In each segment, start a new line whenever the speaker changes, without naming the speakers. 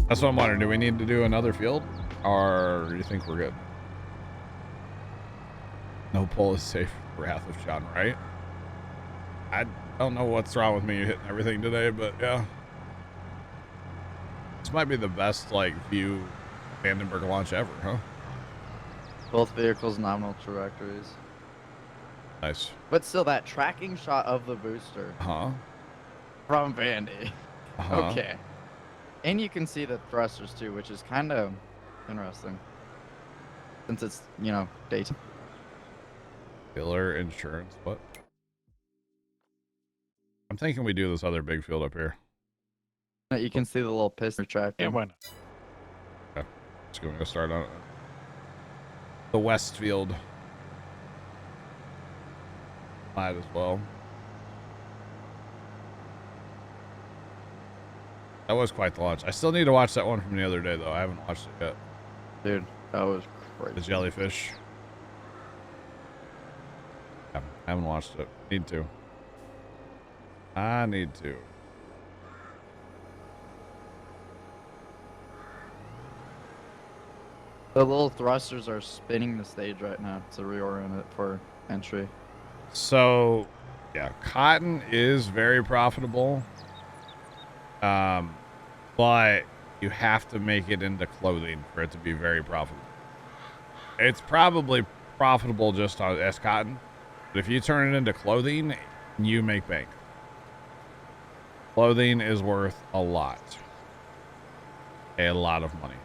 That's what I'm wondering. Do we need to do another field? Or do you think we're good? No pull is safe for Wrath of John, right? I don't know what's wrong with me hitting everything today, but yeah. This might be the best, like, view Vandenberg launch ever, huh?
Both vehicles nominal trajectories.
Nice.
But still, that tracking shot of the booster from Vandy. Okay. And you can see the thrusters too, which is kind of interesting. Since it's, you know, daytime.
Dealer insurance, what? I'm thinking we do this other big field up here.
You can see the little piston tracking.
Yeah, why not?
Okay. Just gonna go start on the west field. Might as well. That was quite the launch. I still need to watch that one from the other day, though. I haven't watched it yet.
Dude, that was crazy.
The jellyfish. Yeah, I haven't watched it. Need to. I need to.
The little thrusters are spinning the stage right now to reorient it for entry.
So, yeah, cotton is very profitable. But you have to make it into clothing for it to be very profitable. It's probably profitable just as cotton, but if you turn it into clothing, you make bank. Clothing is worth a lot of money.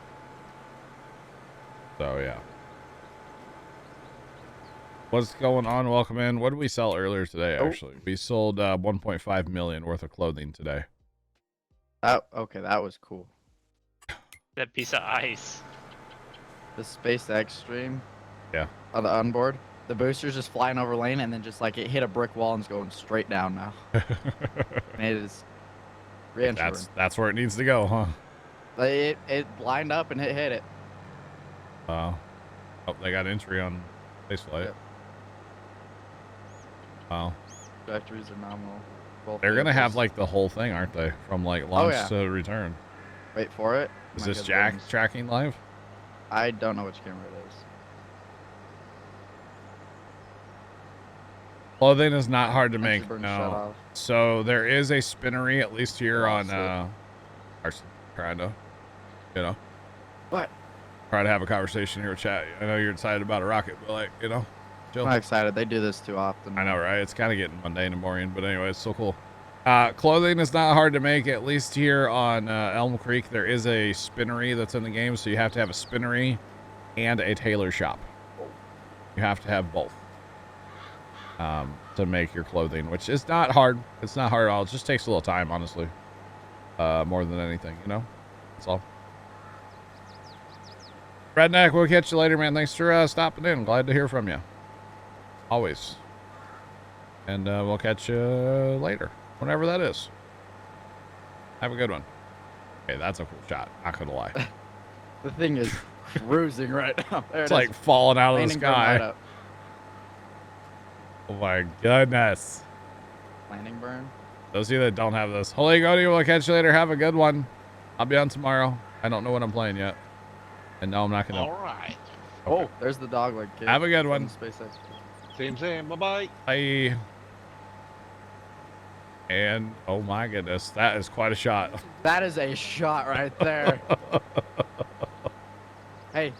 So yeah. What's going on? Welcome in. What did we sell earlier today? Actually, we sold 1.5 million worth of clothing today.
Okay, that was cool.
That piece of ice.
The SpaceX stream.
Yeah.
On the onboard. The booster's just flying over lane and then just like it hit a brick wall and it's going straight down now. And it is re-entering.
That's where it needs to go, huh?
It lined up and it hit it.
Wow. Oh, they got entry on spaceflight.
Yep.
Wow.
Trajectories are nominal. Both
They're gonna
vehicles.
have like the whole thing, aren't they? From like launch to return.
Wait for it.
Is this Jack tracking live?
I don't know which camera it is.
Clothing is not hard to make.
Shut
No.
off.
So there is a spinnery, at least here on Arson, trying to, you know.
What?
Try to have a conversation here with chat. I know you're excited about a rocket, but like, you know, chill.
I'm not excited. They do this too often.
I know, right? It's kind of getting mundane and boring, but anyway, it's so cool. Clothing is not hard to make, at least here on Elm Creek. There is a spinnery that's in the game, so you have to have a spinnery and a tailor shop. You have to have both to make your clothing, which is not hard. It's not hard at all. It just takes a little time, honestly, more than anything, you know? That's all. Redneck, we'll catch you later, man. Thanks for stopping in. Glad to hear from you. Always. And we'll catch you later, whenever that is. Have a good one. Okay, that's a cool shot. Not gonna lie.
The thing is cruising right now. There
It's
it
like
is.
falling out of the
Landing burn right
sky.
up.
Oh my goodness.
Landing burn.
Those of you that don't have this, holy goody, we'll catch you later. Have a good one. I'll be on tomorrow. I don't know what I'm playing yet. And no, I'm not gonna.
All right.
Okay.
Oh, there's the dog leg kid.
Have a good one.
SpaceX.
Same. Bye-bye.
Bye. And oh my goodness, that is quite a shot.
That is a shot right there. Hey,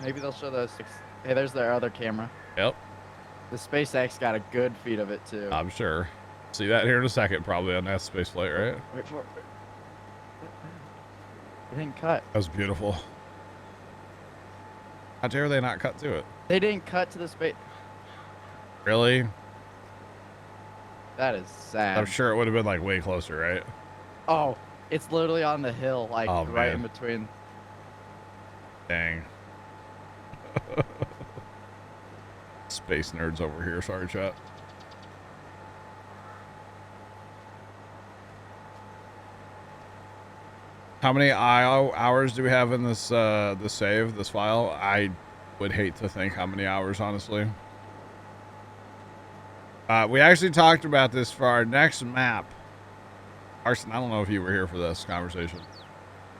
maybe they'll show those. Hey, there's their other camera.
Yep,
The SpaceX got a good feed of it too.
I'm sure. See that here in a second, probably on that space flight, right?
Wait for it. It didn't cut.
That was beautiful. How dare they not cut to it?
They didn't cut to the space.
Really?
That is sad.
I'm sure it would have been like way closer, right?
Oh, it's literally on the hill, like
Oh,
right
man.
in between.
Dang. Space nerds over here. Sorry, chat. How many hours do we have in this this save, this file? I would hate to think how many hours, honestly. We actually talked about this for our next map. Arson, I don't know if you were here for this conversation.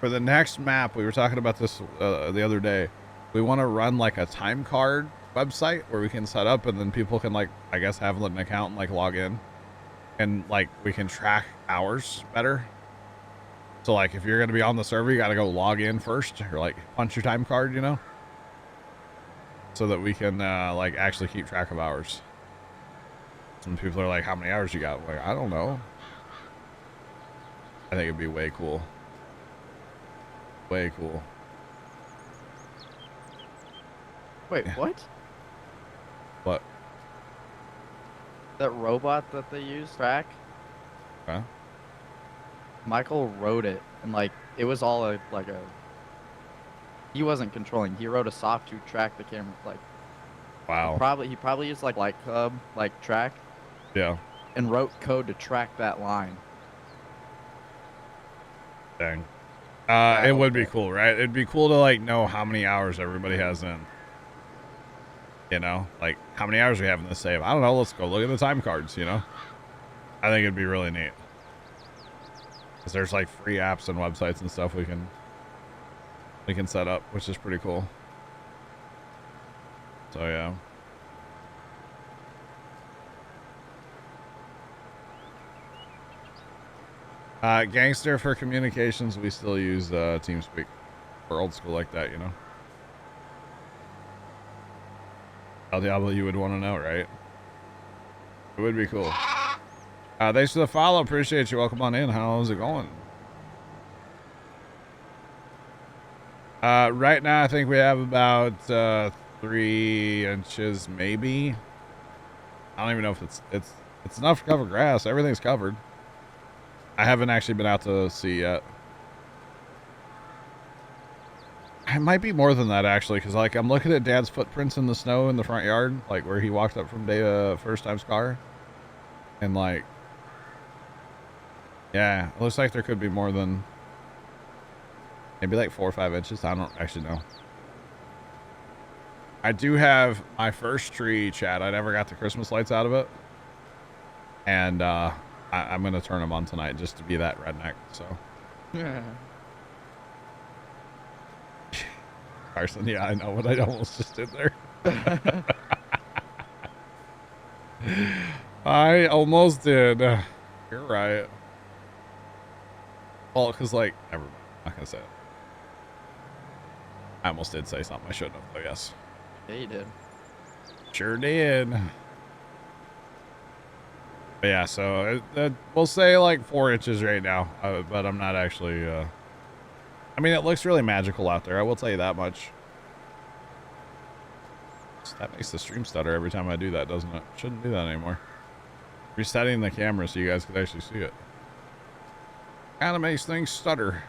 For the next map, we were talking about this the other day. We want to run like a time card website where we can set up and then people can like, I guess, have an account and like log in. And like we can track hours better. So like if you're going to be on the server, you got to go log in first or like punch your time card, you know, so that we can like actually keep track of hours. Some people are like, how many hours you got? I'm like, I don't know. I think it'd be way cool. Way cool.
Wait, what?
What?
That robot that they use track?
Huh?
Michael wrote it, and like it was all like a. He wasn't controlling. He wrote a soft to track the camera. Like,
wow.
He probably used like Hub like track.
Yeah.
And wrote code to track that line.
Dang. It would be cool, right? It'd be cool to like know how many hours everybody has in. You know, like how many hours we have in the save. I don't know. Let's go look at the time cards. You know, I think it'd be really neat because there's like free apps and websites and stuff we can set up, which is pretty cool. So yeah. Gangster for communications, we still use TeamSpeak. We're old school like that, you know. El Diablo, you would want to know, right? It would be cool. Thanks for the follow. Appreciate you. Welcome on in. How's it going? Right now, I think we have about 3 inches, maybe. I don't even know if it's enough to cover grass. Everything's covered. I haven't actually been out to see yet. It might be more than that actually, because like I'm looking at Dad's footprints in the snow in the front yard, like where he walked up from first time's car, and like, yeah, it looks like there could be more than maybe like 4 or 5 inches. I don't actually know. I do have my first tree, Chad. I never got the Christmas lights out of it, and I'm gonna turn them on tonight just to be that redneck. So.
Yeah.
Carson, yeah, I know what I almost just did there. I almost did. You're right. Well, because like, never mind. I'm not gonna say it. I almost did say something I shouldn't have, though. Yes.
Yeah, you did.
Sure did. But yeah, so we'll say like 4 inches right now, but I'm not actually. I mean, it looks really magical out there. I will tell you that much. That makes the stream stutter every time I do that, doesn't it? Shouldn't do that anymore. Resetting the camera so you guys could actually see it. Kind of makes things stutter.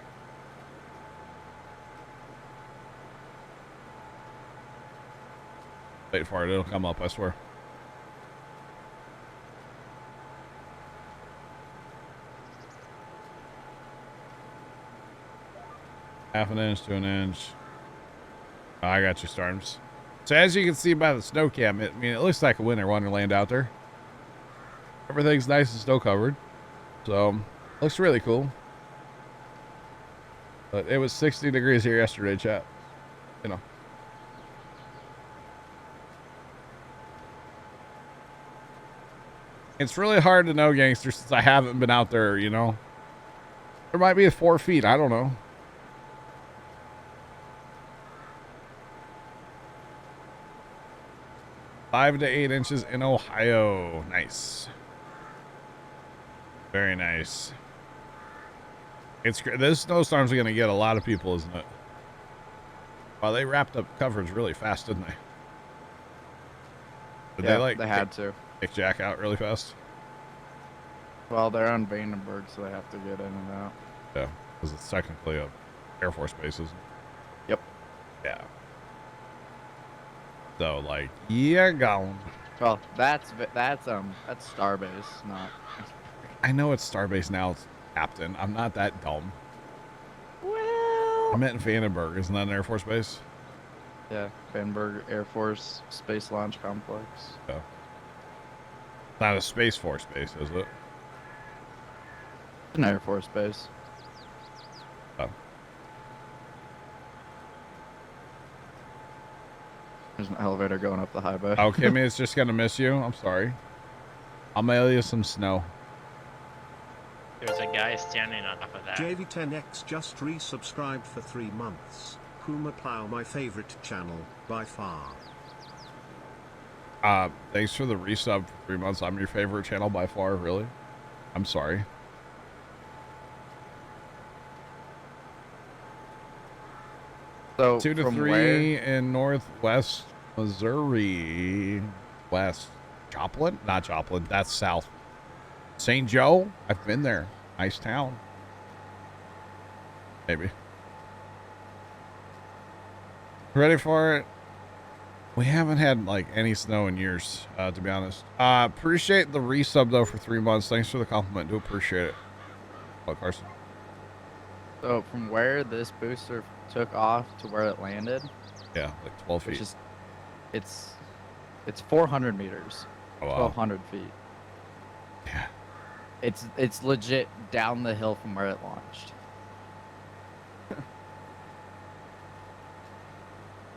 Wait for it. It'll come up, I swear. Half an inch to an inch. Oh, I got you, Storms. So as you can see by the snow cam, I mean, it looks like a winter wonderland out there. Everything's nice and snow covered. So, looks really cool. But it was 60 degrees here yesterday, chat. You know. It's really hard to know, gangster, since I haven't been out there, you know. There might be 4 feet. I don't know. Five to 8 inches in Ohio. Nice. Very nice. This snowstorm's going to get a lot of people, isn't it? Well, they wrapped up coverage really fast, didn't they? Did
Yeah,
they like
they had to.
kick Jack out really fast?
Well, they're on Vandenberg, so they have to get in and out.
Yeah, because it's technically a Air Force base, isn't it?
Yep.
Yeah. So, like, yeah, gone.
Well, that's Starbase, not.
I know it's Starbase now, Captain. I'm not that dumb.
Well.
I meant Vandenberg. Isn't that an Air Force base?
Yeah, Vandenberg Air Force Space Launch Complex.
Yeah. It's not a Space Force base, is it?
It's an Air Force base.
Oh.
There's an elevator going up the highway.
Okay, man, it's just gonna miss you. I'm sorry. I'll mail you some snow.
There's a guy standing on top of that.
JV10X just resubscribed for 3 months. Puma Plow, my favorite channel, by far.
Thanks for the resub for 3 months. I'm your favorite channel by far, really. I'm sorry.
So
2 to 3 in Northwest Missouri. West. Joplin? Not Joplin. That's south. St. Joe? I've been there. Nice town. Maybe. Ready for it? We haven't had like any snow in years, to be honest. Appreciate the resub though for 3 months. Thanks for the compliment. Do appreciate it. Oh, Carson.
So from where this booster took off to where it landed,
Yeah, like 12 feet.
which is, it's 400 meters,
Oh, wow.
1,200 feet.
Yeah.
It's legit down the hill from where it launched.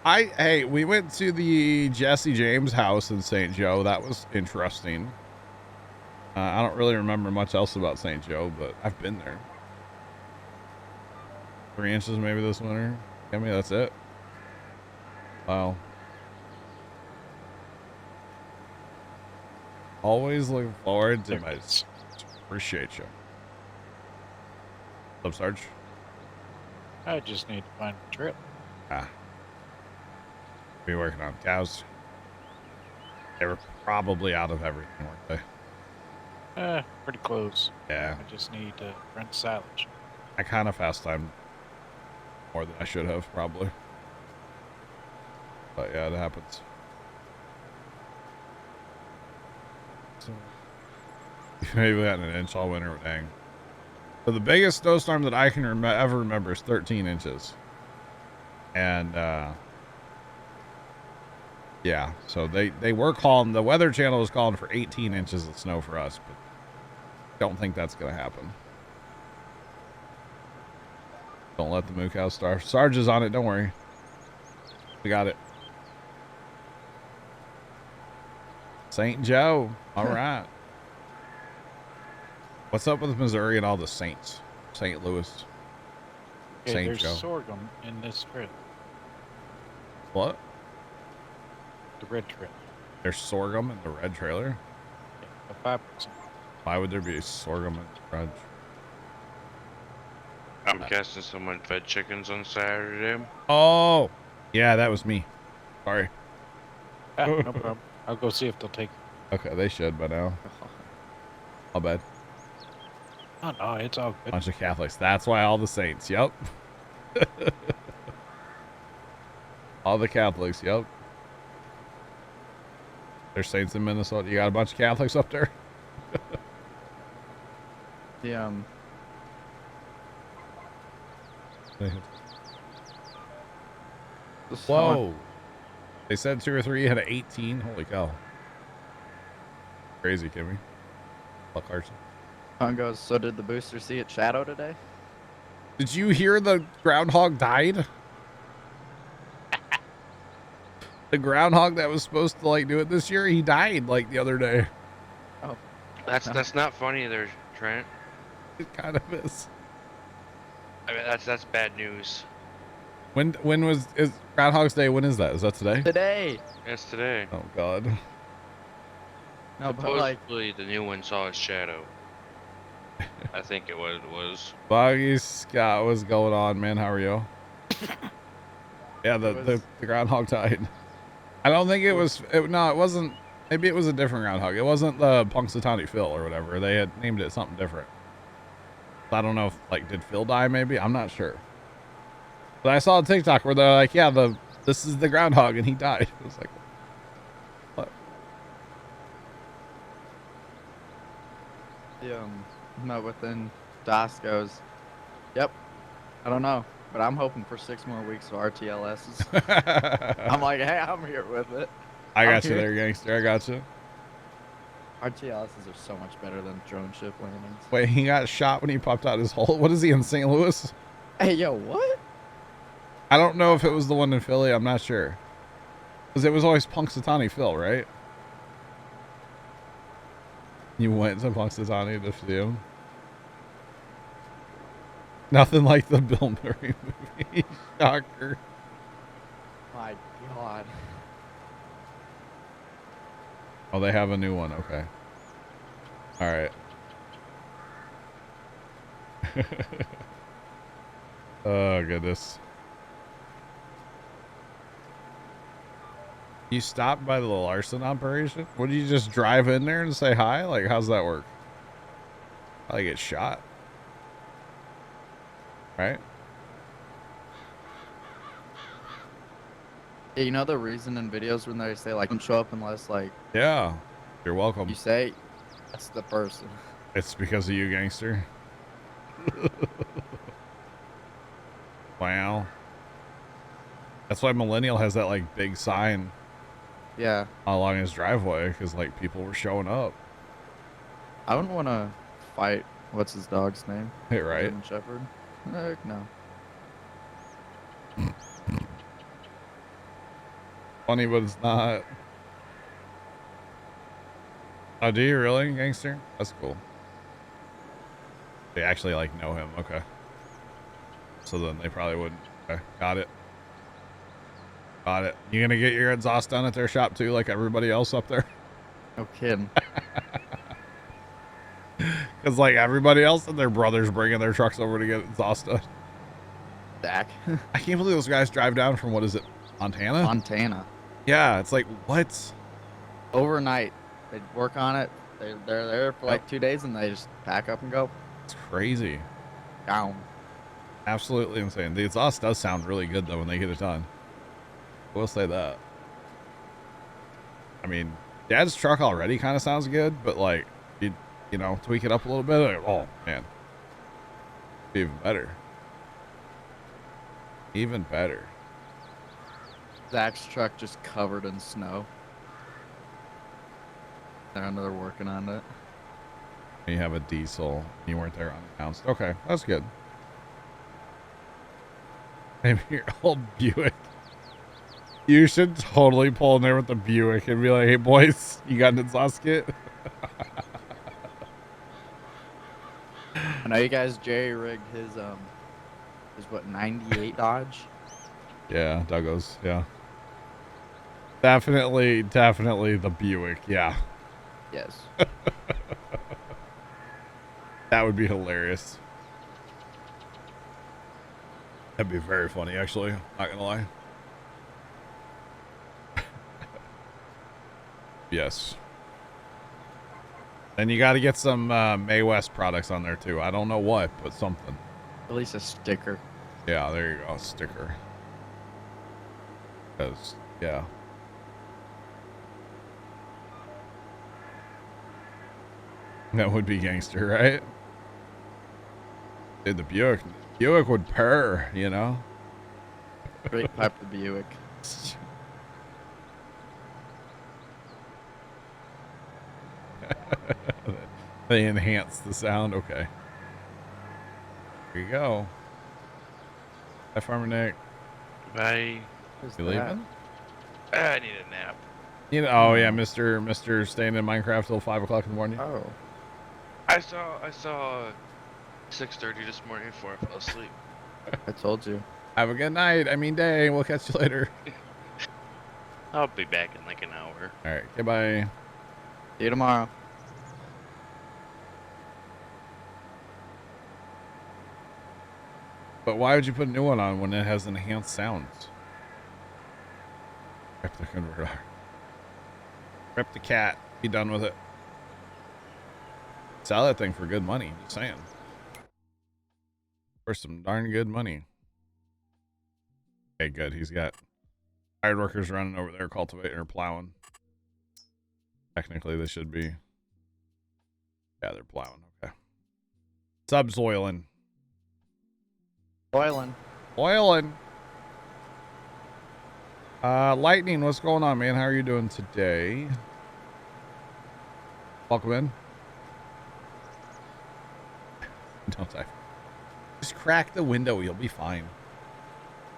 Hey, we went to the Jesse James house in St. Joe. That was interesting. I don't really remember much else about St. Joe, but I've been there. 3 inches maybe this winter. I mean, that's it. Wow. Always looking forward to my... Appreciate you. What's up, Sarge?
I just need to find a trip.
Be working on cows. They were probably out of everything, weren't they?
Pretty close.
Yeah.
I just need to rent silage.
I kind of fast timed more than I should have, probably. But yeah, it happens. So, maybe we got an inch all winter, dang. So the biggest snowstorm that I can ever remember is 13 inches. And, yeah, so they were calling, the Weather Channel was calling for 18 inches of snow for us, but don't think that's going to happen. Don't let the moo cow starve. Sarge is on it, don't worry. We got it. St. Joe. All right. What's up with Missouri and all the Saints? St. Louis.
Okay,
St.
there's
Joe.
sorghum in this trip.
What?
The red trip.
There's sorghum in the red trailer?
Yeah, 5%.
Why would there be sorghum in the red?
I'm guessing someone fed chickens on Saturday.
Oh, yeah, that was me. Sorry.
No problem. I'll go see if they'll take it.
Okay, they should by now. I'll bet.
Oh, no, it's all good.
Bunch of Catholics. That's why all the saints. Yep. All the Catholics. Yep. There's saints in Minnesota. You got a bunch of Catholics up there?
The
Whoa. They said 2 or 3 had an 18. Holy cow. Crazy, Kimmy. Fuck Carson.
Son goes, so did the booster see its shadow today?
Did you hear the groundhog died? The groundhog that was supposed to like do it this year, he died like the other day.
Oh,
That's not funny there, Trent.
It kind of is.
I mean, that's bad news.
When is Groundhog's Day? When is that? Is that today?
today.
It's today.
Oh God.
No, but like,
Supposedly the new one saw its shadow. I think it was.
Boggy Scott, what's going on, man? How are you? Yeah, the groundhog died. I don't think it was. No, it wasn't. Maybe it was a different groundhog. It wasn't the Punxsutawney Phil or whatever. They had named it something different. I don't know if like did Phil die? Maybe I'm not sure. But I saw a TikTok where they're like, yeah, this is the groundhog and he died. It was like, what?
no, but then Das goes, yep, I don't know, but I'm hoping for 6 more weeks of RTLSs. I'm like, hey, I'm here with it.
I got you there, gangster. I got you.
RTLSs are so much better than drone ship landings.
Wait, he got shot when he popped out his hole. What is he in St. Louis?
Hey, yo, what?
I don't know if it was the one in Philly. I'm not sure. Because it was always Punxsutawney Phil, right? You went to Punxsutawney to see him. Nothing like the Bill Murray movie. Shocker.
My God.
Oh, they have a new one. Okay. All right. Oh, goodness. You stopped by the Larson operation? Would you just drive in there and say hi? Like, how's that work? I get shot. Right?
Yeah, you know the reason in videos when they say, like, don't show up unless, like...
Yeah. You're welcome.
You say, that's the person.
It's because of you, gangster. Wow. That's why Millennial has that, like, big sign
Yeah.
along his driveway, because, like, people were showing up.
I wouldn't want to fight, what's his dog's name?
Hey, right?
German Shepherd? Heck no.
Funny, but it's not. Oh, do you really, gangster? That's cool. They actually, like, know him. Okay. So then they probably wouldn't. Okay. Got it. Got it. You gonna get your exhaust done at their shop, too, like everybody else up there?
No kidding.
Because, like, everybody else and their brothers bringing their trucks over to get exhaust done.
Dak.
I can't believe those guys drive down from, what is it, Montana?
Montana.
Yeah, it's like, what?
Overnight. They work on it. They're there for like 2 days and they just pack up and go.
It's crazy.
Down.
Absolutely insane. The exhaust does sound really good, though, when they get it done. I will say that. I mean, Dad's truck already kind of sounds good, but, like, you know, tweak it up a little bit. Like, oh, man. Even better. Even better.
Zach's truck just covered in snow. They're working on it.
You have a diesel. You weren't there unannounced. Okay, that's good. Maybe your old Buick. You should totally pull in there with the Buick and be like, hey, boys, you got an exhaust kit?
I know you guys jerry-rigged his what, 98 Dodge?
Yeah, Douglas, yeah. Definitely the Buick, yeah.
Yes.
That would be hilarious. That'd be very funny, actually. Not gonna lie. Yes. And you got to get some May West products on there, too. I don't know what, but something.
At least a sticker.
Yeah, there you go. Sticker. Because, yeah. That would be gangster, right? Dude, the Buick would purr, you know?
Great Piper Buick.
They enhance the sound. Okay. Here you go. Hi, Farmer Nick.
Bye.
Who's
You
that?
leaving?
I need a nap.
You know, oh yeah, Mr. staying in Minecraft till 5 o'clock in the morning.
Oh.
I saw 6:30 this morning before I fell asleep.
I told you.
Have a good night. I mean day. We'll catch you later.
I'll be back in like an hour.
All right. Goodbye.
See you tomorrow.
But why would you put a new one on when it has enhanced sounds? Rip the converter. Rip the cat. Be done with it. Sell that thing for good money. Just saying. For some darn good money. Okay, good. He's got hired workers running over there cultivating or plowing. Technically, they should be. Yeah, they're plowing. Okay. Subsoiling.
Boiling.
Oiling. Lightning, what's going on, man? How are you doing today? Welcome in. Don't die. Just crack the window. You'll be fine.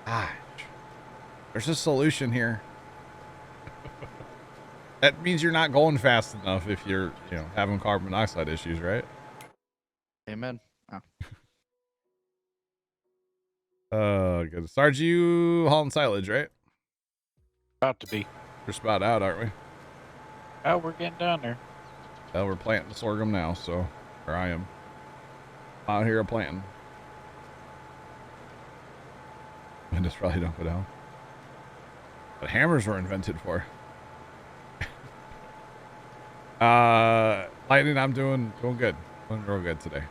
Gosh. There's a solution here. That means you're not going fast enough if you're, having carbon monoxide issues, right?
Amen.
Good. Sarge, you hauling silage, right?
About to be.
We're spot out, aren't we?
Oh, we're getting down there.
Well, we're planting sorghum now, so or I am out here planting. Windows probably don't go down. But hammers were invented for. Lightning, I'm doing good. Doing real good today.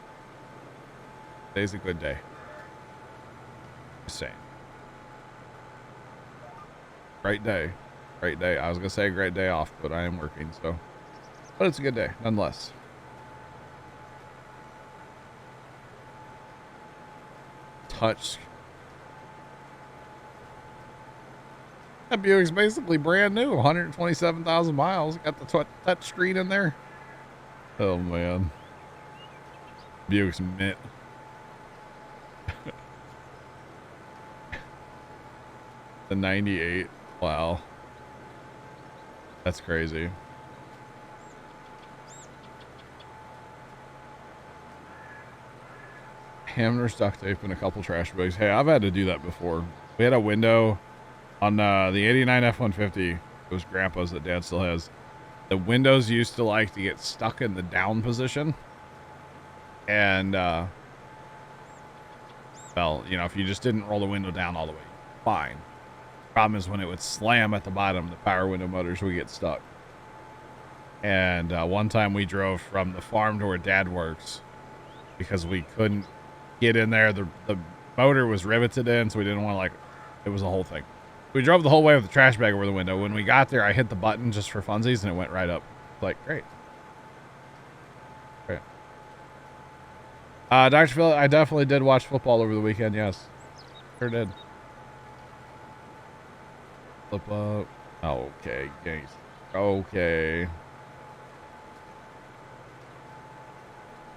Today's a good day. Just saying. Great day. Great day. I was gonna say a great day off, but I am working, so. But it's a good day, nonetheless. Touch. That Buick's basically brand new. 127,000 miles. Got the touch screen in there. Oh, man. Buick's mint. The 98. Wow. That's crazy. Hammers, duct tape, and a couple trash bags. Hey, I've had to do that before. We had a window on the 89 F-150. It was Grandpa's that Dad still has. The windows used to like to get stuck in the down position. And, well, if you just didn't roll the window down all the way, fine. Problem is when it would slam at the bottom, the power window motors would get stuck. And one time we drove from the farm to where Dad works because we couldn't get in there. The motor was riveted in, so we didn't want to, it was a whole thing. We drove the whole way with the trash bag over the window. When we got there, I hit the button just for funsies, and it went right up. Like, great. Great. Dr. Phil, I definitely did watch football over the weekend, yes. Sure did. Flip up. Okay, thanks. Okay.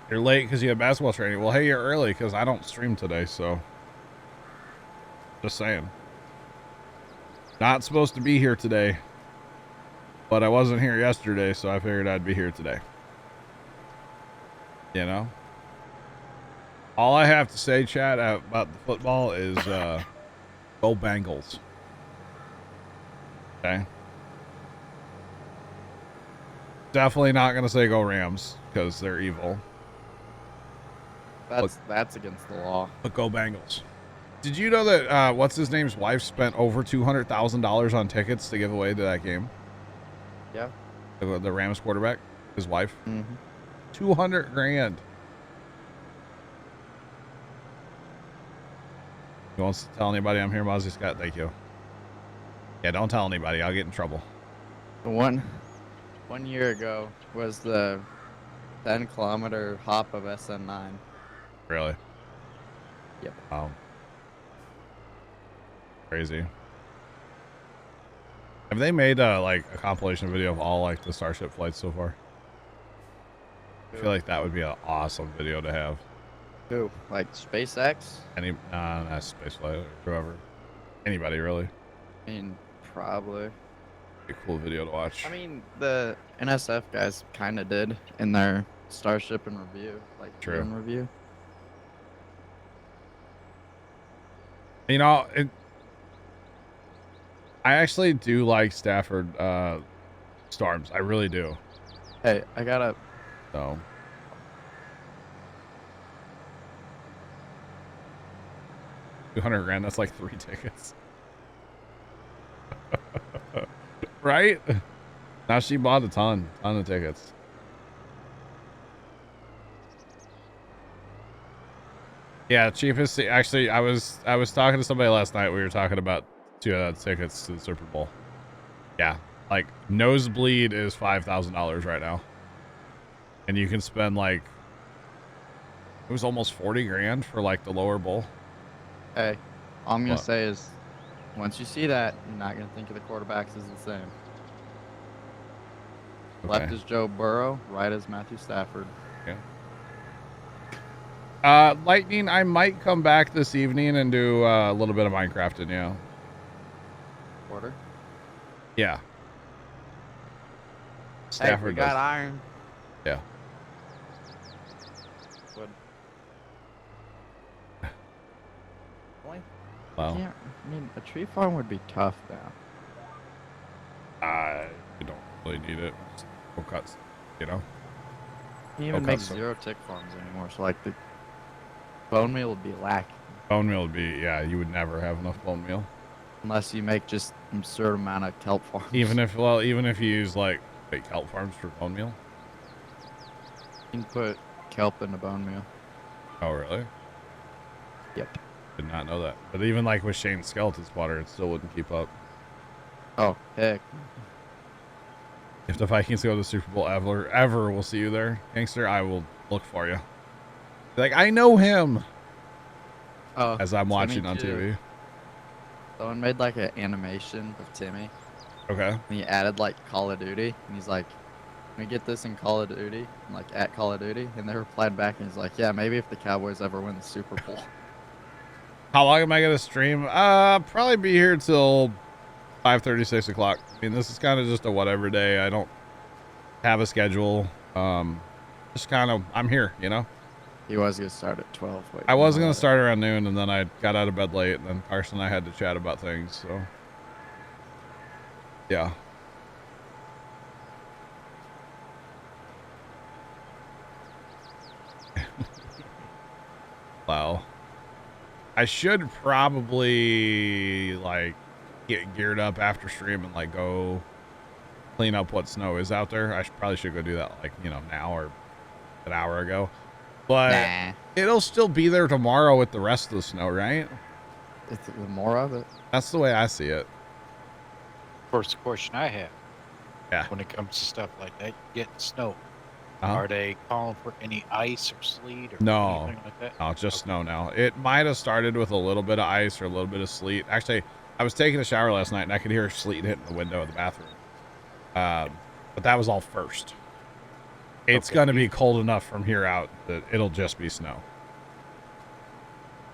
You're late because you have basketball training. Well, hey, you're early because I don't stream today, so. Just saying. Not supposed to be here today. But I wasn't here yesterday, so I figured I'd be here today. You know? All I have to say, chat, about the football is, go Bengals. Okay? Definitely not going to say go Rams, because they're evil.
That's against the law.
But go Bengals. Did you know that, what's his name's wife spent over $200,000 on tickets to give away to that game?
Yeah.
The Rams quarterback, his wife.
Mm-hmm.
200 grand. You wants to tell anybody I'm here, Mozzie Scott? Thank you. Yeah, don't tell anybody. I'll get in trouble.
One year ago was the 10-kilometer hop of SN9.
Really?
Yep.
Wow. Crazy. Have they made a compilation video of all the Starship flights so far? I feel like that would be an awesome video to have.
Who? Like SpaceX?
Not spaceflight or whoever. Anybody really.
I mean, probably.
Be a cool video to watch.
I mean, the NSF guys kind of did in their Starship in review,
True.
In review.
You know, I actually do like Stafford Storms. I really do.
Hey, I gotta.
So. $200 grand. That's like 3 tickets. Right? Now she bought a ton of tickets. Yeah, cheapest. Actually, I was talking to somebody last night. We were talking about 2 tickets to the Super Bowl. Yeah, nosebleed is $5,000 right now, and you can spend it was almost 40 grand for the lower bowl.
Hey, all I'm gonna say is, once you see that, you're not gonna think of the quarterbacks as the same.
Okay.
Left is Joe Burrow, right is Matthew Stafford.
Yeah. Lightning, I might come back this evening and do a little bit of Minecrafting, yeah.
Quarter.
Yeah. Stafford
we got
does.
iron.
Yeah.
Wood. Only,
Well,
can't, I mean, a tree farm would be tough now.
you don't really need it. Just full cuts, you know.
You can't even
Okay,
make
so-
0 tick farms anymore, so like the bone meal would be lacking.
Bone meal would be, yeah, you would never have enough bone meal.
Unless you make just an absurd amount of kelp farms.
Even if you use like fake kelp farms for bone meal.
you can put kelp in the bone meal.
Oh, really?
Yep.
Did not know that. But even like with Shane's skeleton spotter, it still wouldn't keep up.
Oh, heck.
If the Vikings go to the Super Bowl ever, we'll see you there. Gangster, I will look for you. Like, I know him
Oh,
as I'm
Timmy
watching on
too.
TV.
Someone made like an animation of Timmy,
Okay.
and he added like Call of Duty, and he's like, "Can we get this in Call of Duty?" And like at Call of Duty, and they replied back, and he's like, "Yeah, maybe if the Cowboys ever win the Super Bowl."
How long am I going to stream? Probably be here till 5:30, 6 o'clock. I mean, this is kind of just a whatever day. I don't have a schedule. Just kind of, I'm here, you know?
He was gonna start at 12. But
I was going to start around noon, and then I got out of bed late, and then Carson and I had to chat about things, so. Yeah. Wow. I should probably, like, get geared up after stream and, like, go clean up what snow is out there. I probably should go do that, like, you know, now or an hour ago. But
Nah,
it'll still be there tomorrow with the rest of the snow, right?
it's the more of it.
That's the way I see it.
First question I have.
Yeah.
When it comes to stuff like that, getting snow.
Uh-huh.
Are they calling for any ice or sleet or
No.
anything like that?
No, it's just snow now. It might have started with a little bit of ice or a little bit of sleet. Actually, I was taking a shower last night and I could hear sleet hitting the window of the bathroom. But that was all first. It's
Okay.
going to be cold enough from here out that it'll just be snow.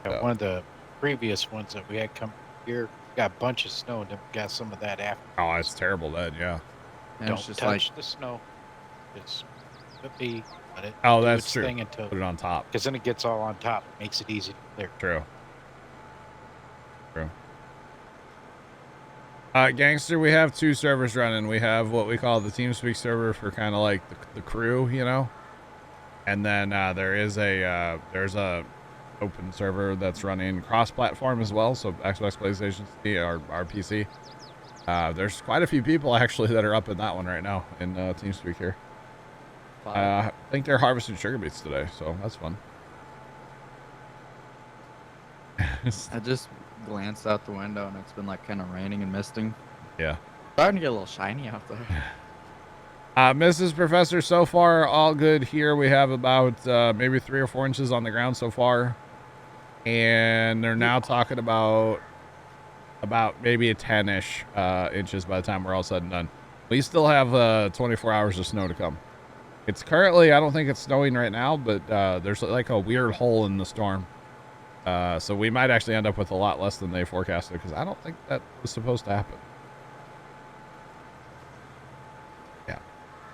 One of the previous ones that we had come here got a bunch of snow, and then we got some of that after.
Oh, it's terrible then, yeah.
And
Don't
it's just
touch
like
the snow. It's could be, let it
Oh,
do
that's
its
true.
thing until,
Put it on top.
because then it gets all on top, makes it easy to clear.
True. True. Gangster, we have 2 servers running. We have what we call the TeamSpeak server for kind of like the crew, you know? And then there's a open server that's running cross-platform as well, so Xbox, PlayStation, our PC. There's quite a few people actually that are up in that one right now in TeamSpeak here. I think they're harvesting sugar beets today, so that's fun.
I just glanced out the window, and it's been like kind of raining and misting.
Yeah.
Starting to get a little shiny out there.
Mrs. Professor, so far all good here. We have about maybe 3 or 4 inches on the ground so far, and they're now talking about maybe a 10-ish inches by the time we're all said and done. We still have 24 hours of snow to come. It's currently, I don't think it's snowing right now, but there's like a weird hole in the storm, so we might actually end up with a lot less than they forecasted, because I don't think that was supposed to happen.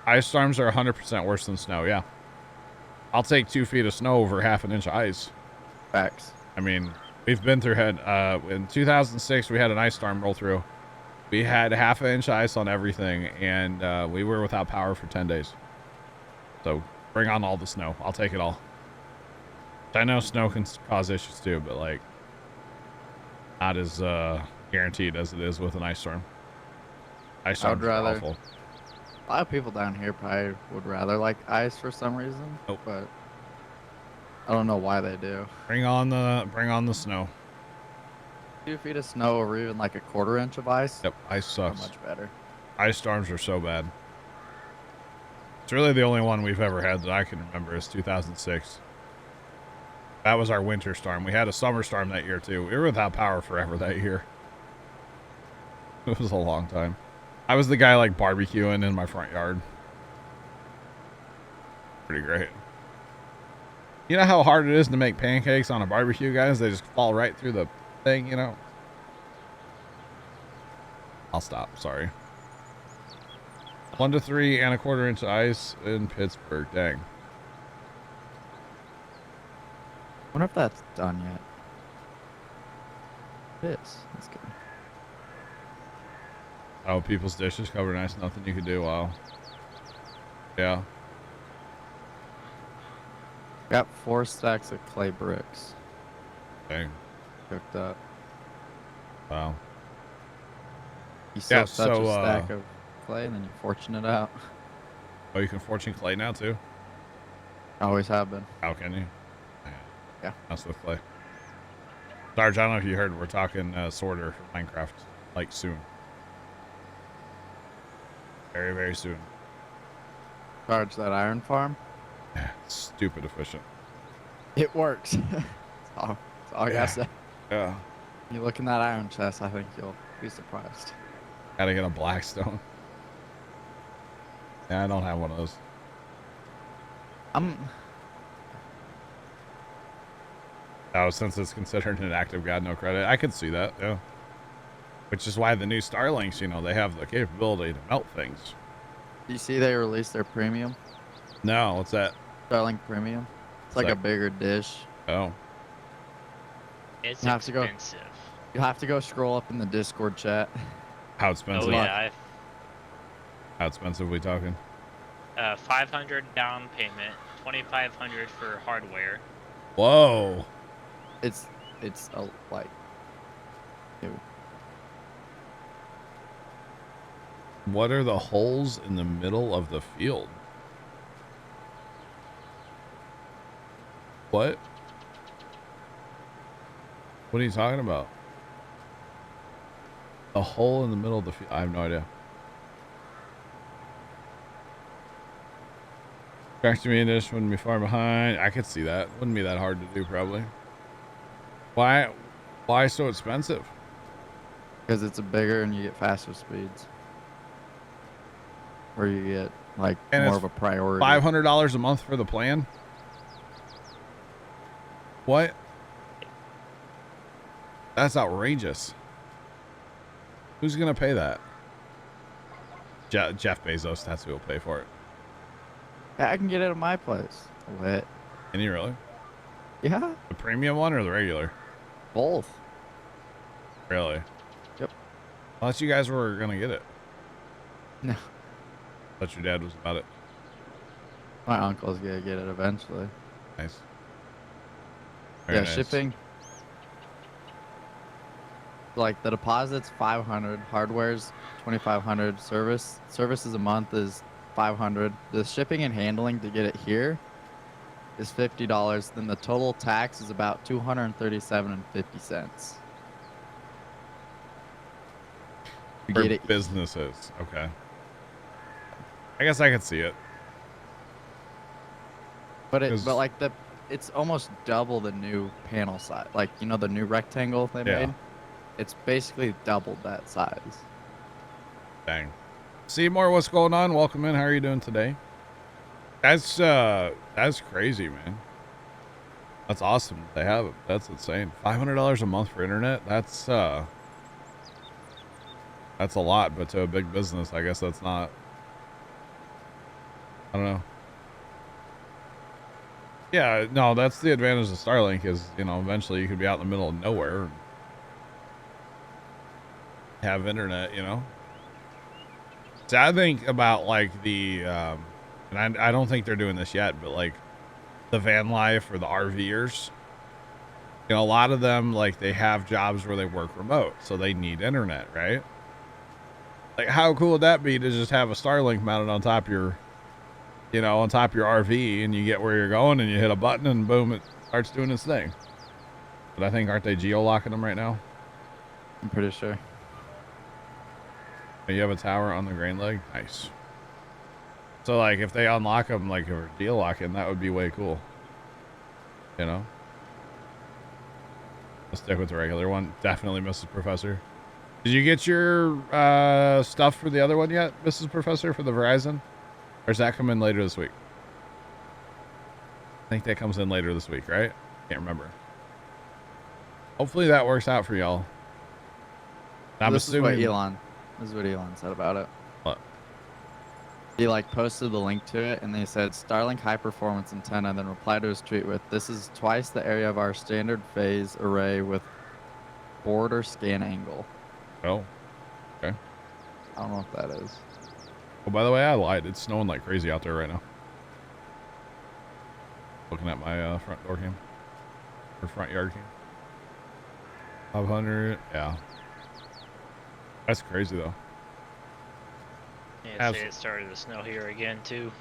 Ice storms are 100% worse than snow, yeah. I'll take 2 feet of snow over half an inch of ice.
Facts.
I mean, we've been through in 2006, we had an ice storm roll through. We had half an inch of ice on everything, and we were without power for 10 days. So bring on all the snow. I'll take it all. I know snow can cause issues too, but like not as guaranteed as it is with an ice storm. Ice storms are
rather-
awful.
A lot of people down here probably would rather like ice for some reason.
Nope.
But I don't know why they do.
Bring on the snow.
2 feet of snow or even like a quarter inch of ice.
Yep, ice
So
sucks.
much better.
Ice storms are so bad. It's really the only one we've ever had that I can remember is 2006. That was our winter storm. We had a summer storm that year too. We were without power forever that year. It was a long time. I was the guy like barbecuing in my front yard. Pretty great. You know how hard it is to make pancakes on a barbecue, guys? They just fall right through the thing, you know? I'll stop. Sorry. 1 to 3 and a quarter inch ice in Pittsburgh. Dang.
I wonder if that's done yet. It is. That's good.
Oh, people's dishes covered in ice. Nothing you could do. Wow. Yeah.
Got 4 stacks of clay bricks
Dang.
cooked up.
Wow.
You still
Yeah,
touch
so,
a stack of clay and then you fortune it out.
Oh, you can fortune clay now too?
Always have been.
How can you?
Yeah.
That's with clay. Sarge, I don't know if you heard, we're talking sorter for Minecraft, like soon. Very, very soon.
Charge that iron farm.
Stupid efficient.
It works. that's all I gotta say.
Yeah.
You look in that iron chest, I think you'll be surprised.
Gotta get a blackstone. Yeah, I don't have one of those. Oh, since it's considered an active god, no credit. I could see that, yeah. Which is why the new Starlinks, you know, they have the capability to melt things.
Do you see they released their premium?
No, what's that?
Starlink Premium. It's like a bigger dish.
Oh.
It's
You have to go-
expensive.
You have to go scroll up in the Discord chat.
How expensive?
Oh yeah,
How expensive we talking?
500 down payment, 2,500 for hardware.
Whoa.
It's like new.
What are the holes in the middle of the field? What? What are you talking about? A hole in the middle of the field? I have no idea. Tractor me in this wouldn't be far behind. I could see that. Wouldn't be that hard to do, probably. Why so expensive?
Because it's a bigger and you get faster speeds. Or you get like
And
more
it's
of a priority.
$500 a month for the plan? What? That's outrageous. Who's gonna pay that? Jeff Bezos. That's who will pay for it.
Yeah, I can get it at my place. Lit.
Can you really?
Yeah,
The premium one or the regular?
both.
Really?
Yep.
I thought you guys were gonna get it.
No.
Thought your dad was about it.
My uncle's gonna get it eventually.
Nice. Very
Yeah,
nice.
shipping. Like the deposit's 500, hardware's 2,500, services a month is 500. The shipping and handling to get it here is $50. Then the total tax is about $237.50. You
For
get it.
businesses. Okay. I guess I could see it.
But
'Cause-
like it's almost double the new panel size. Like, you know, the new rectangle they
Yeah.
made? It's basically doubled that size.
Dang. Seymour, what's going on? Welcome in. How are you doing today? That's crazy, man. That's awesome. They have it. That's insane. $500 a month for internet. That's a lot, but to a big business, I guess that's not. I don't know. Yeah, no, that's the advantage of Starlink is, you know, eventually you could be out in the middle of nowhere and have internet, you know. So I think about like the, and I don't think they're doing this yet, but like the van life or the RVers, you know, a lot of them, like they have jobs where they work remote, so they need internet, right? Like how cool would that be to just have a Starlink mounted on top of your, you know, on top of your RV and you get where you're going and you hit a button and boom, it starts doing its thing. But I think, aren't they geo-locking them right now?
I'm pretty sure.
You have a tower on the grain leg? Nice. So, like, if they unlock them, like, or geo-locking, that would be way cool. You know? Let's stick with the regular one. Definitely, Mrs. Professor. Did you get your stuff for the other one yet, Mrs. Professor, for the Verizon? Or does that come in later this week? I think that comes in later this week, right? Can't remember. Hopefully that works out for y'all. I'm
This
assuming...
is what Elon said about it.
What?
He like posted the link to it, and they said Starlink high performance antenna, and then replied to his tweet with, "This is twice the area of our standard phase array with border scan angle."
Oh, okay.
I don't know what that is.
Oh, by the way, I lied. It's snowing like crazy out there right now. Looking at my front door cam. Or front yard cam. 500. Yeah. That's crazy, though.
Yeah, it started to snow here again, too.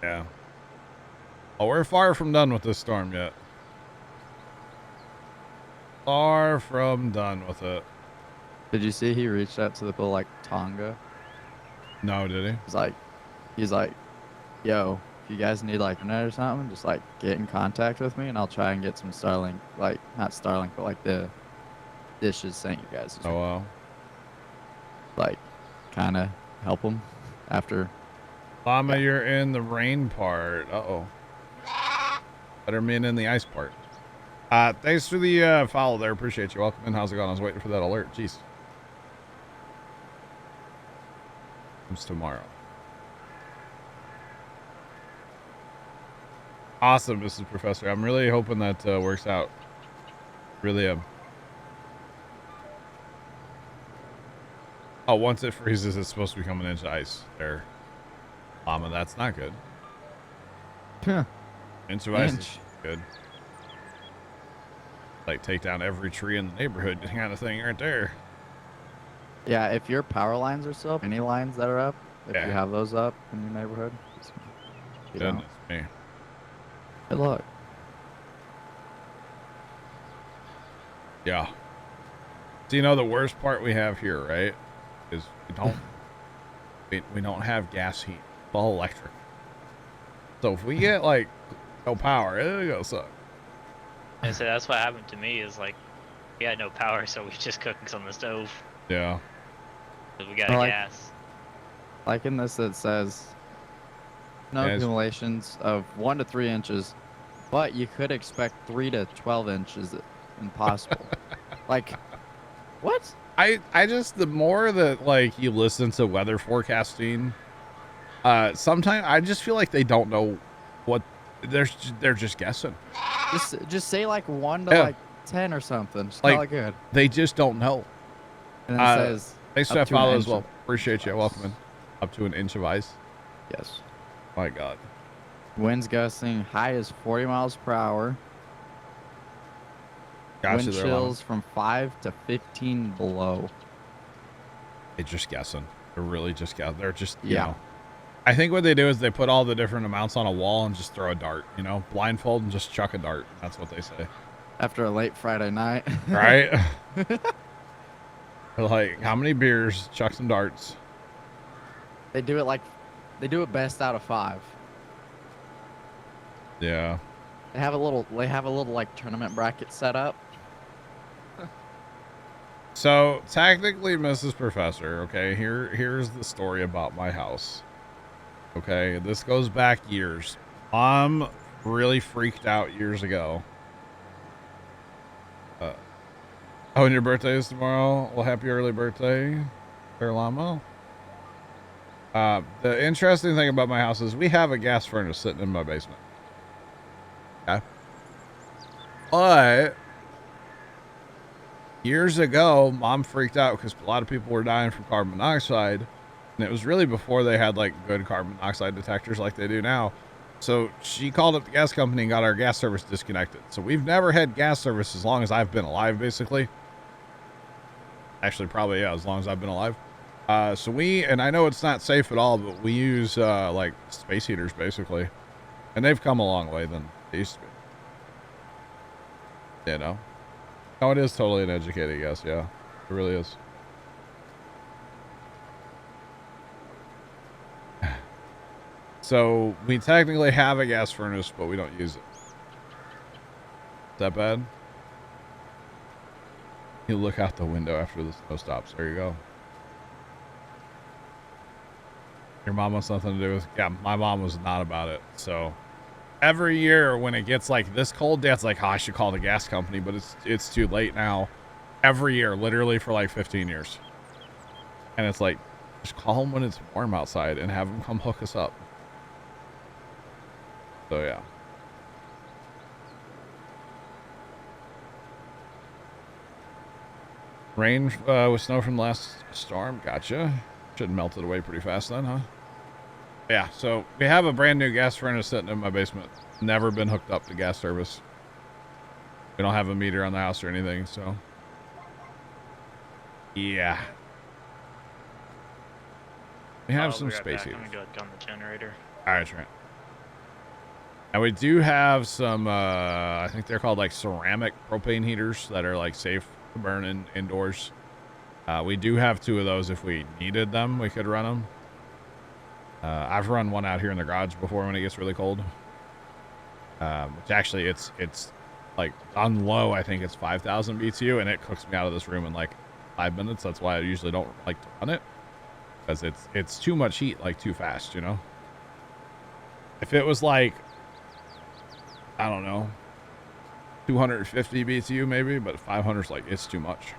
Yeah. Oh, we're far from done with this storm yet. Far from done with it.
Did you see he reached out to the people like Tonga?
No, did he?
He's like, yo, if you guys need like internet or something, just like get in contact with me, and I'll try and get some Starlink, like not Starlink, but like the dishes sent you guys.
Oh, wow.
Like, kind of help them after.
Llama, you're in the rain part. Uh-oh. Better mean in the ice part. Thanks for the follow there. Appreciate you. Welcome in. How's it going? I was waiting for that alert. Jeez. Comes tomorrow. Awesome, Mrs. Professor. I'm really hoping that works out. Really am. Oh, once it freezes, it's supposed to become an inch of ice there. Llama, that's not good. Inch of ice is good. Like, take down every tree in the neighborhood kind of thing right there.
Yeah, if your power lines are still up, any lines that are up, if
Yeah.
you have those up in your neighborhood, you know,
Goodness me.
good luck.
Yeah. So, you know, the worst part we have here, right, is we don't have gas heat. It's all electric. So if we get, like, no power, it's gonna suck.
And so that's what happened to me, is like, we had no power, so we just cooked on the stove.
Yeah.
'Cause we got
Like-
gas.
Like in this, it says no
Yeah,
accumulations of 1 to 3 inches, but you could expect 3 to 12 inches impossible. Like, what?
I just, the more that, like, you listen to weather forecasting, sometimes I just feel like they don't know what they're just guessing.
Just say like 1 to like 10 or something. Just
Like,
call it good.
They just don't know.
And then it says
Thanks for
up
that
to an
follow
inch
as well.
of
Appreciate you.
ice.
Welcome in. Up to an inch of ice.
Yes.
My God.
Winds gusting high as 40 miles per hour.
Gotcha
Wind
there, Llama.
chills from 5 to 15 below.
They're just guessing. They're really just guessing. They're just, you
Yeah.
know. I think what they do is they put all the different amounts on a wall and just throw a dart, you know, blindfold and just chuck a dart. That's what they say.
After a late Friday night.
Right? They're like, how many beers? Chuck some darts.
They do it best out of 5.
Yeah.
They have a little like tournament bracket set up.
So technically, Mrs. Professor, okay, here's the story about my house. Okay, this goes back years. Mom really freaked out years ago. Oh, and your birthday is tomorrow? Well, happy early birthday, Fair Llama. The interesting thing about my house is we have a gas furnace sitting in my basement. Okay. But years ago, Mom freaked out because a lot of people were dying from carbon monoxide. And it was really before they had like good carbon monoxide detectors like they do now. So she called up the gas company and got our gas service disconnected. So we've never had gas service as long as I've been alive, basically. Actually, probably, yeah, as long as I've been alive. So and I know it's not safe at all, but we use like space heaters, basically. And they've come a long way than they used to be. You know? No, it is totally an educated guess, yeah. It really is. So we technically have a gas furnace, but we don't use it. Is that bad? You look out the window after the snow stops. There you go. Your mom wants nothing to do with... Yeah, my mom was not about it. So every year when it gets like this cold, Dad's like, oh, I should call the gas company, but it's too late now. Every year, literally for like 15 years. And it's like, Just call them when it's warm outside and have them come hook us up. So yeah. Rain with snow from last storm. Gotcha. Should have melted away pretty fast then, huh? Yeah, so we have a brand new gas furnace sitting in my basement. Never been hooked up to gas service. We don't have a meter on the house or anything, so. Yeah. We have some space heaters.
I'm gonna go on the generator.
Alright, Trent. And we do have some, I think they're called like ceramic propane heaters that are like safe to burn indoors. We do have 2 of those. If we needed them, we could run them. I've run one out here in the garage before when it gets really cold. Which actually it's like on low, I think it's 5,000 BTU, and it cooks me out of this room in like 5 minutes. That's why I usually don't like to run it, because it's too much heat, like too fast, you know. If it was like, I don't know, 250 BTU maybe, but 500 is like, it's too much.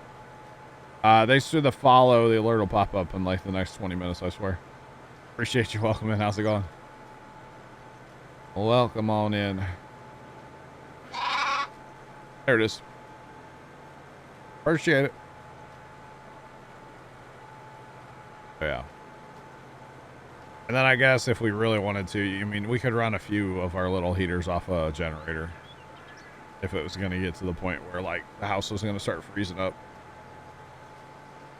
Thanks to the follow, the alert will pop up in like the next 20 minutes, I swear. Appreciate you welcoming. How's it going? Welcome on in. There it is. Appreciate it. Yeah. And then I guess if we really wanted to, I mean, we could run a few of our little heaters off a generator. If it was going to get to the point where like the house was going to start freezing up.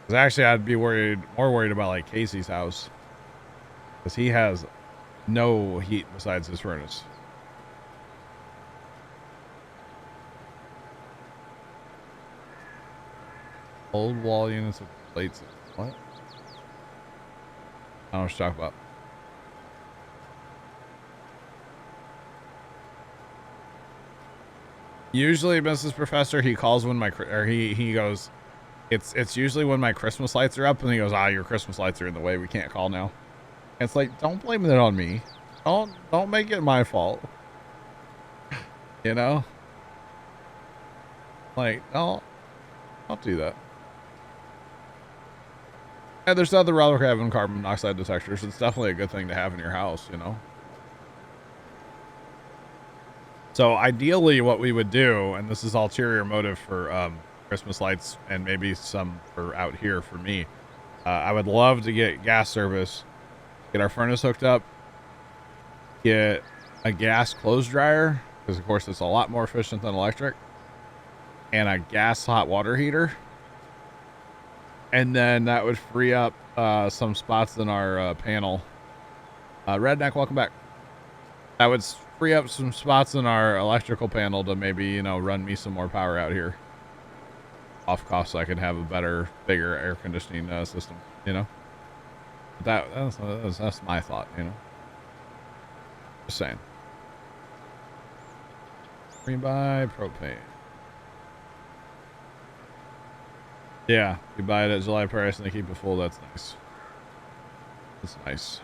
Because actually I'd be more worried about like Casey's house. Because he has no heat besides his furnace. Old wall units with plates. What? I don't know what you're talking about. Usually, Mrs. Professor, he calls when he goes, it's usually when my Christmas lights are up, and he goes, your Christmas lights are in the way. We can't call now. And it's like, don't blame it on me. Don't make it my fault. You know? Like, don't do that. Yeah, there's other other having carbon monoxide detectors. It's definitely a good thing to have in your house, you know? So ideally what we would do, and this is ulterior motive for Christmas lights and maybe some for out here for me, I would love to get gas service, get our furnace hooked up, get a gas clothes dryer, because of course it's a lot more efficient than electric, and a gas hot water heater. And then that would free up some spots in our panel. Redneck, welcome back. That would free up some spots in our electrical panel to maybe, you know, run me some more power out here. Off cost, so I could have a better, bigger air conditioning system, you know? That's my thought, you know? Just saying. Rebuy propane. Yeah, you buy it at July price and they keep it full. That's nice. That's nice.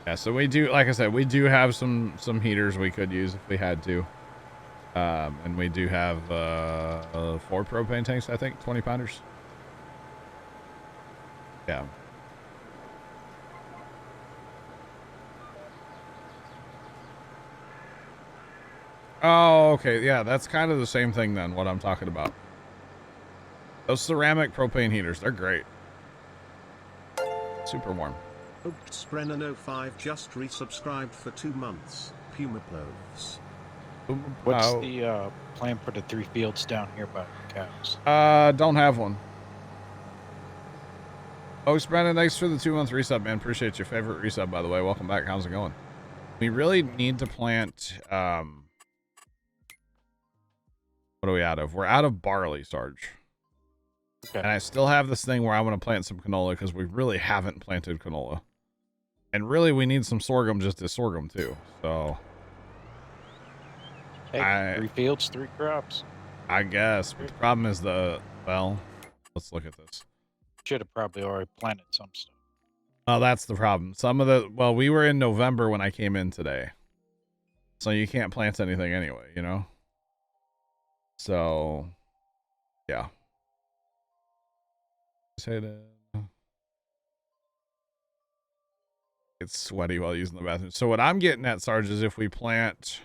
Yeah, so we do, like I said, we do have some heaters we could use if we had to. And we do have 4 propane tanks, I think, 20 pounders. Yeah. Oh, okay. Yeah, that's kind of the same thing then, what I'm talking about. Those ceramic propane heaters, they're great. Super warm.
Oops, Brennan05 just resubscribed for 2 months. Puma clothes.
What's the plan for the 3 fields down here by the cows?
Don't have one. Folks, Brennan, thanks for the 2-month resub, man. Appreciate your favorite resub, by the way. Welcome back. How's it going? We really need to plant, what are we out of? We're out of barley, Sarge. Okay. And I still have this thing where I want to plant some canola because we really haven't planted canola. And really, we need some sorghum just as sorghum, too. So,
hey, 3 fields, 3 crops.
I guess. But the problem is well, let's look at this.
Should have probably already planted some stuff.
Oh, that's the problem. Well, we were in November when I came in today. So you can't plant anything anyway, you know? So, yeah. Say that. It's sweaty while using the bathroom. So what I'm getting at, Sarge, is if we plant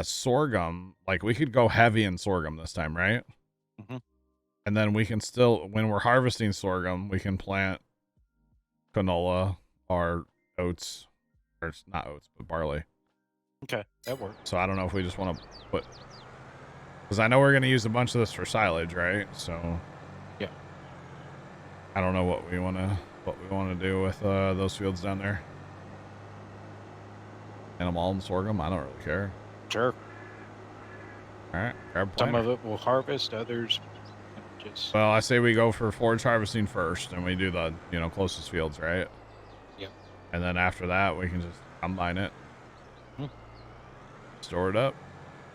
sorghum, like we could go heavy in sorghum this time, right?
Mm-hmm.
And then we can still, when we're harvesting sorghum, we can plant canola or oats, or it's not oats, but barley.
Okay, that works.
So I don't know if we just want to put, because I know we're going to use a bunch of this for silage, right? So
yeah,
I don't know what we want to do with those fields down there. And them all in sorghum. I don't really care.
Sure.
All right, grab a
Some
planter.
of it will harvest, others just.
Well, I say we go for forage harvesting first, and we do the closest fields, right?
Yep.
And then after that, we can just combine it, store it up.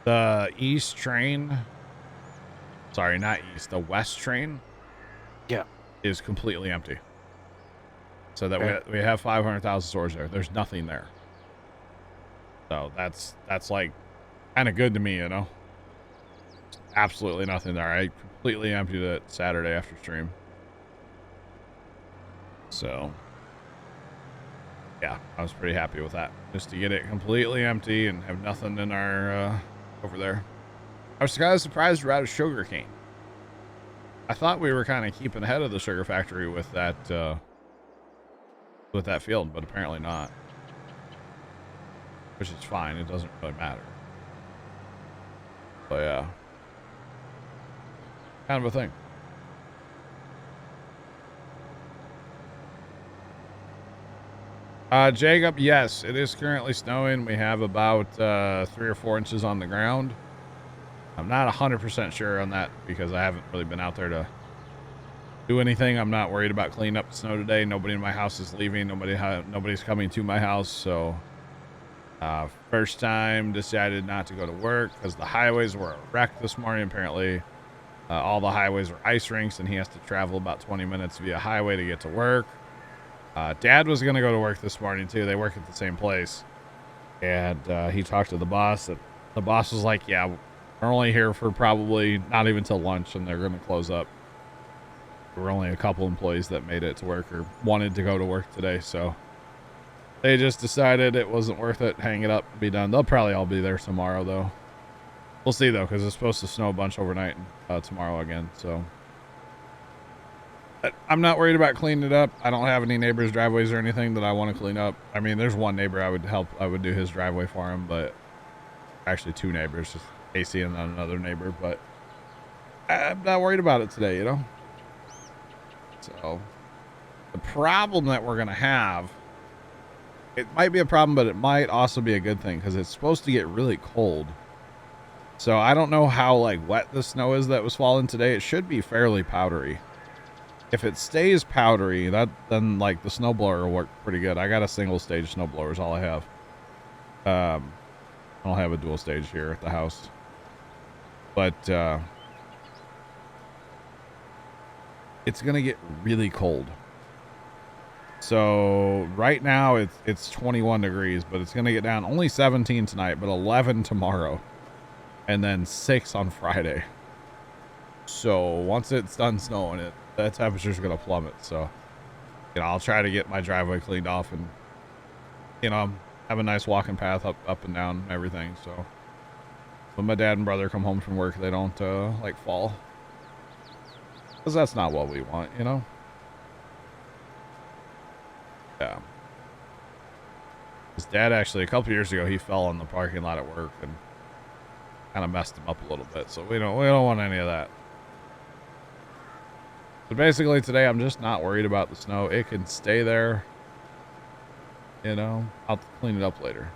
The east train, sorry, not east, the west train,
Yeah,
is completely empty. So that
okay.
we have 500,000 storage there. There's nothing there. So that's like kind of good to me, Absolutely nothing there. I completely emptied it Saturday after stream. So yeah, I was pretty happy with that. Just to get it completely empty and have nothing in our over there. I was kind of surprised we're out of sugar cane. I thought we were kind of keeping ahead of the sugar factory with that field, but apparently not. Which is fine. It doesn't really matter. But yeah, kind of a thing. Jacob, yes, it is currently snowing. We have about 3 or 4 inches on the ground. I'm not 100% sure on that because I haven't really been out there to do anything. I'm not worried about cleaning up the snow today. Nobody in my house is leaving. Nobody's coming to my house. So first time decided not to go to work because the highways were a wreck this morning. Apparently all the highways are ice rinks and he has to travel about 20 minutes via highway to get to work. Dad was going to go to work this morning too. They work at the same place. And he talked to the boss. And the boss was like, yeah, we're only here for probably not even till lunch and they're going to close up. There were only a couple employees that made it to work or wanted to go to work today. So they just decided it wasn't worth it. Hang it up, be done. They'll probably all be there tomorrow though. We'll see though, because it's supposed to snow a bunch overnight tomorrow again. So I'm not worried about cleaning it up. I don't have any neighbors' driveways or anything that I want to clean up. I mean, there's one neighbor I would do his driveway for him, but actually 2 neighbors, just AC and then another neighbor, but I'm not worried about it today, So the problem that we're going to have, it might be a problem, but it might also be a good thing because it's supposed to get really cold. So I don't know how wet the snow is that was falling today. It should be fairly powdery. If it stays powdery, then the snowblower will work pretty good. I got a single stage snowblower is all I have. I don't have a dual stage here at the house. But it's gonna get really cold. So right now it's 21 degrees, but it's gonna get down only 17 tonight, but 11 tomorrow, and then 6 on Friday. So once it's done snowing, the temperature's gonna plummet. So I'll try to get my driveway cleaned off and have a nice walking path up and down and everything. So when my dad and brother come home from work, they don't fall, because that's not what we want, Yeah. His dad actually a couple years ago, he fell in the parking lot at work and kind of messed him up a little bit. So we don't want any of that. So basically today, I'm just not worried about the snow. It can stay there. I'll clean it up later.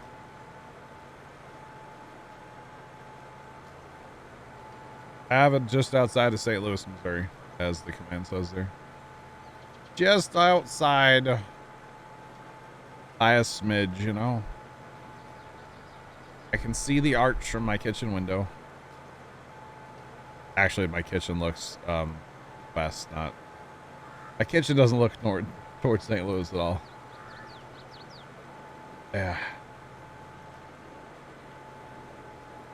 I have it just outside of St. Louis, Missouri, as the command says there. Just outside by a smidge, I can see the arch from my kitchen window. Actually, my kitchen looks west, not... My kitchen doesn't look towards St. Louis at all. Yeah.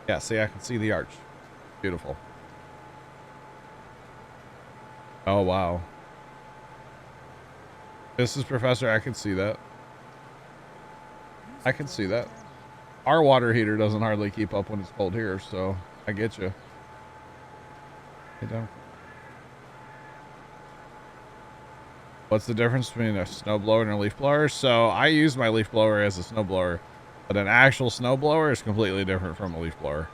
Yeah, see, I can see the arch. Beautiful. Oh, wow. This is Professor. I can see that. I can see that. Our water heater doesn't hardly keep up when it's cold here, so I get you. You know. What's the difference between a snowblower and a leaf blower? So I use my leaf blower as a snowblower, but an actual snowblower is completely different from a leaf blower.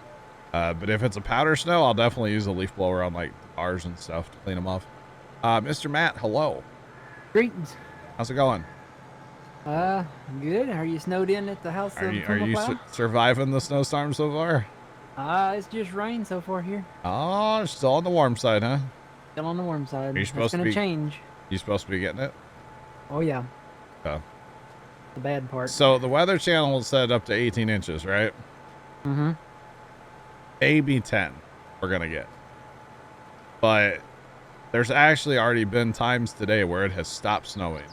But if it's a powder snow, I'll definitely use a leaf blower on like bars and stuff to clean them off. Mr. Matt, hello.
Greetings.
How's it going?
Good. Are you snowed in at the house?
Are you surviving the snowstorm so far?
It's just rain so far here.
Oh, still on the warm side, huh?
Still on the warm side.
Are you supposed to be
change?
You supposed to be getting it?
Oh yeah.
Oh.
The bad part.
So the Weather Channel will set up to 18 inches, right?
Mm-hmm.
Maybe 10 we're gonna get. But there's actually already been times today where it has stopped snowing.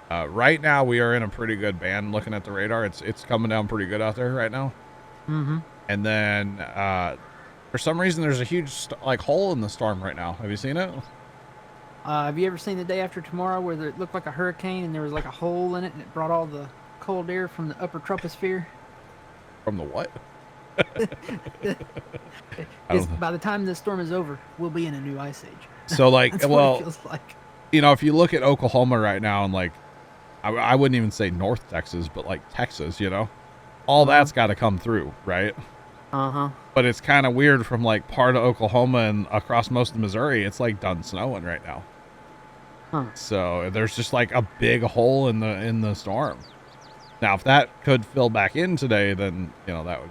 Right now we are in a pretty good band looking at the radar. It's coming down pretty good out there right now.
Mm-hmm.
And then for some reason there's a huge hole in the storm right now. Have you seen it?
Have you ever seen The Day After Tomorrow where it looked like a hurricane and there was like a hole in it and it brought all the cold air from the upper troposphere?
From the what?
By the time this storm is over, we'll be in a new ice age.
So like,
That's
well,
what it feels like.
You know, if you look at Oklahoma right now and like, I wouldn't even say North Texas, but like Texas, you know, all that's got to come through, right?
Uh-huh.
But it's kind of weird from like part of Oklahoma and across most of Missouri. It's like done snowing right now.
Huh.
So there's just like a big hole in the storm. Now, if that could fill back in today, then, you know, that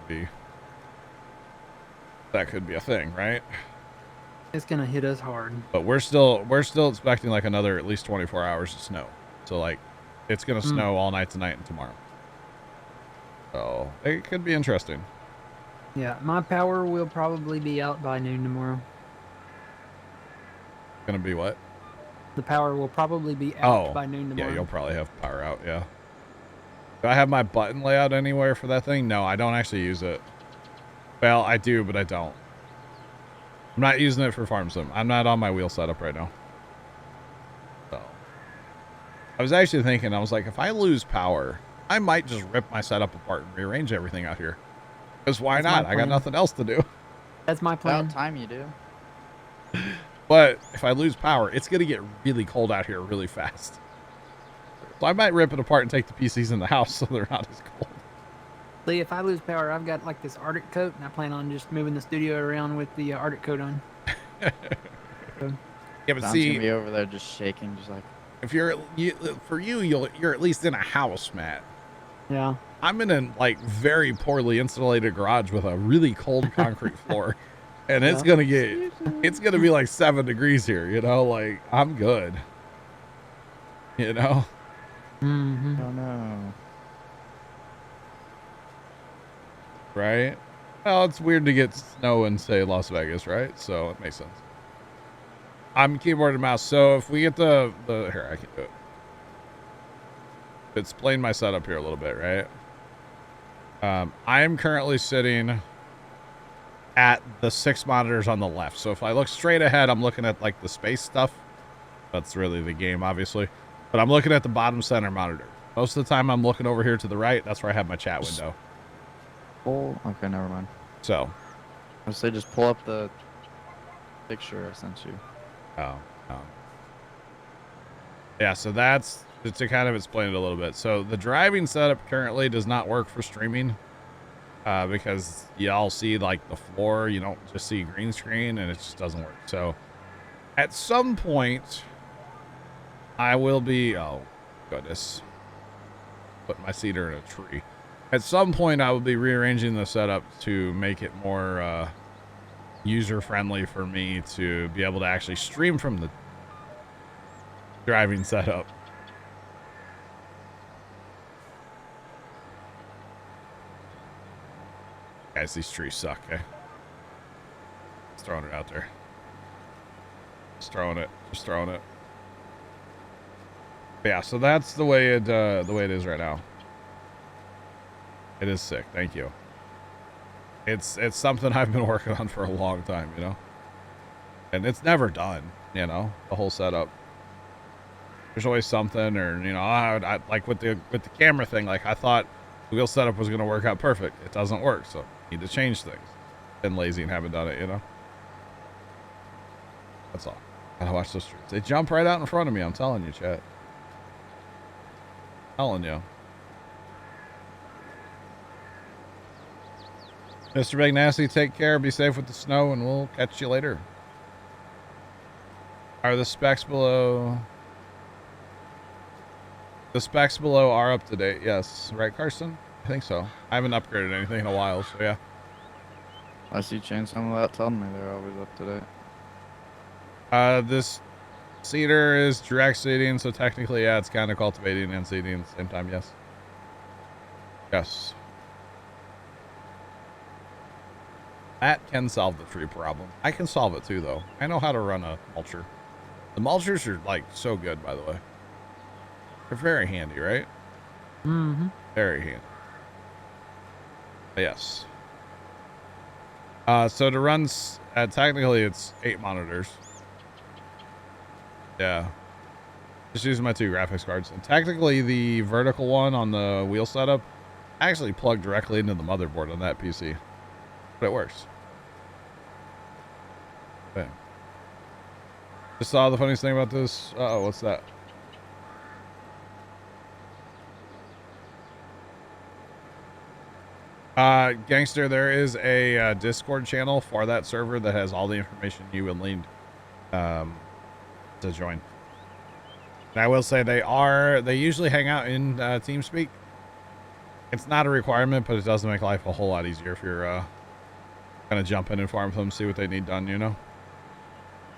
could be a thing, right?
It's gonna hit us hard.
But we're still expecting like another at least 24 hours of snow. So like it's gonna snow all night tonight and tomorrow. So it could be interesting.
Yeah, my power will probably be out by noon tomorrow.
Gonna be what?
The power will probably be out by noon tomorrow.
Yeah, you'll probably have power out, yeah. Do I have my button layout anywhere for that thing? No, I don't actually use it. Well, I do, but I don't. I'm not using it for farm sim. I'm not on my wheel setup right now. So I was actually thinking, I was like, if I lose power, I might just rip my setup apart and rearrange everything out here. Because why not? I got nothing else to do.
That's my plan.
About time you do.
But if I lose power, it's going to get really cold out here really fast. So I might rip it apart and take the PCs in the house so they're not as cold.
See, if I lose power, I've got like this Arctic coat, and I plan on just moving the studio around with the Arctic coat on.
Yeah, but
Don's
see,
gonna be over there just shaking, just like.
if you're at least in a house, Matt.
Yeah.
I'm in a like very poorly insulated garage with a really cold concrete floor, and it's gonna be like 7 degrees here. You know, like I'm good. You know.
Mm-hmm.
Oh no.
Right? Well, it's weird to get snow in, say, Las Vegas, right? So it makes sense. I'm keyboard and mouse. So if we get the here, I can do it. Explain my setup here a little bit, right? I am currently sitting at the 6 monitors on the left. So if I look straight ahead, I'm looking at like the space stuff. That's really the game, obviously. But I'm looking at the bottom center monitor. Most of the time I'm looking over here to the right. That's where I have my chat window.
Oh, okay, never mind.
So
I would say just pull up the picture I sent you.
Oh. Yeah, so that's to kind of explain it a little bit. So the driving setup currently does not work for streaming because y'all see like the floor. You don't just see green screen, and it just doesn't work. So at some point, I will be... Oh, goodness. Put my cedar in a tree. At some point, I will be rearranging the setup to make it more user-friendly for me to be able to actually stream from the driving setup. Guys, these trees suck, eh? Just throwing it out there. Just throwing it. But yeah, so that's the way it is right now. It is sick. Thank you. It's something I've been working on for a long time, you know? And it's never done, you know, the whole setup. There's always something, or you know, I like with the camera thing. Like I thought the wheel setup was going to work out perfect. It doesn't work, so need to change things. Been lazy and haven't done it, you know. That's all. Gotta watch those streets. They jump right out in front of me. I'm telling you, chat. Telling you. Mr. Big Nasty, take care. Be safe with the snow, and we'll catch you later. Are the specs below? The specs below are up to date. Yes. Right, Carson? I think so. I haven't upgraded anything in a while, so yeah.
Unless you change some without telling me, they're always up to date.
This seeder is direct seeding, so technically, yeah, it's kind of cultivating and seeding at the same time. Yes. Yes. That can solve the tree problem. I can solve it too, though. I know how to run a mulcher. The mulchers are like so good, by the way. They're very handy, right?
Mm-hmm.
Very handy. But yes. So to run, technically it's 8 monitors. Yeah. Just using my 2 graphics cards. And technically the vertical one on the wheel setup actually plugged directly into the motherboard on that PC. But it works. Bam. Just saw the funniest thing about this. Uh-oh, what's that? Gangster, there is a Discord channel for that server that has all the information you will need to join. And I will say they usually hang out in TeamSpeak. It's not a requirement, but it does make life a whole lot easier if you're gonna jump in and farm with them, see what they need done, you know.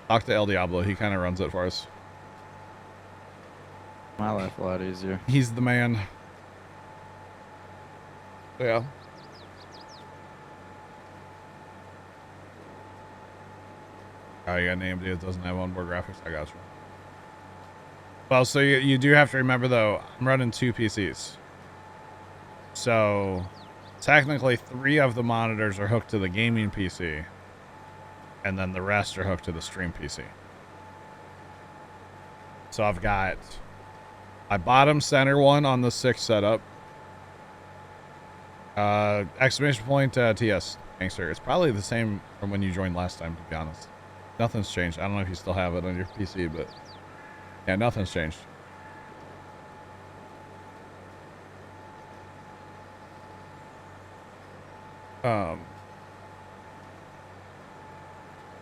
Talk to El Diablo, he kind of runs it for us.
My life a lot easier.
He's the man. Yeah. Oh, you got an AMD that doesn't have onboard graphics? I got you. Well, so you do have to remember, though, I'm running 2 PCs. So, technically, 3 of the monitors are hooked to the gaming PC. And then the rest are hooked to the stream PC. So I've got my bottom center one on the 6 setup. Exclamation point TS Gangster. It's probably the same from when you joined last time, to be honest. Nothing's changed. I don't know if you still have it on your PC, but yeah, nothing's changed.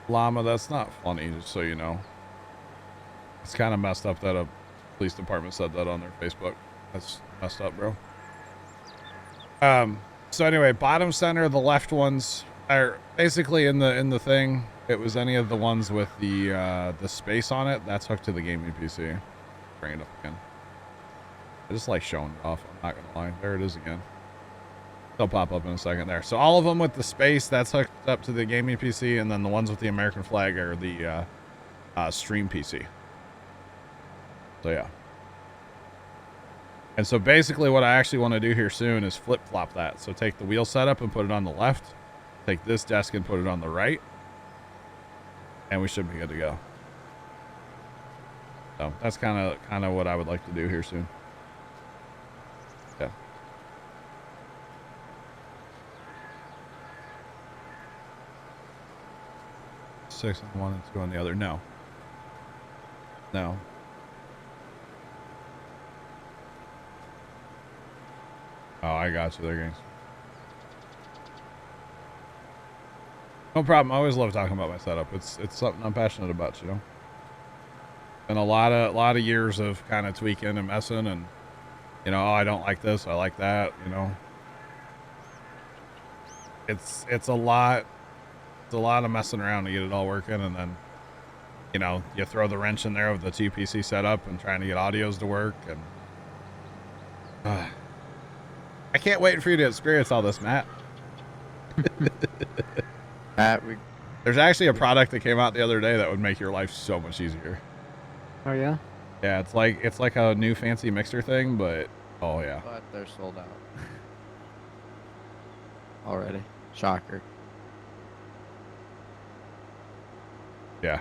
Llama, that's not funny, just so you know. It's kind of messed up that a police department said that on their Facebook. That's messed up, bro. So anyway, bottom center, the left ones are basically in the thing. It was any of the ones with the space on it. That's hooked to the gaming PC. Bring it up again. I just like showing it off. I'm not gonna lie. There it is again. They'll pop up in a second there. So all of them with the space, that's hooked up to the gaming PC, and then the ones with the American flag are the stream PC. So yeah. And so basically what I actually want to do here soon is flip-flop that. So take the wheel setup and put it on the left. Take this desk and put it on the right. And we should be good to go. So that's kind of what I would like to do here soon. Yeah. Six on one and 2 on the other. No. No. Oh, I got you there, gangs. No problem. I always love talking about my setup. It's something I'm passionate about, you know. Been a lot of years of kind of tweaking and messing, and you know, oh, I don't like this, I like that, you know. It's a lot of messing around to get it all working, and then you know, you throw the wrench in there of the 2 PC setup and trying to get audios to work, and I can't wait for you to experience all this, Matt.
Matt,
there's actually a product that came out the other day that would make your life so much easier.
Oh yeah.
Yeah, it's like a new fancy mixer thing, but oh yeah.
But they're sold out already. Shocker.
Yeah.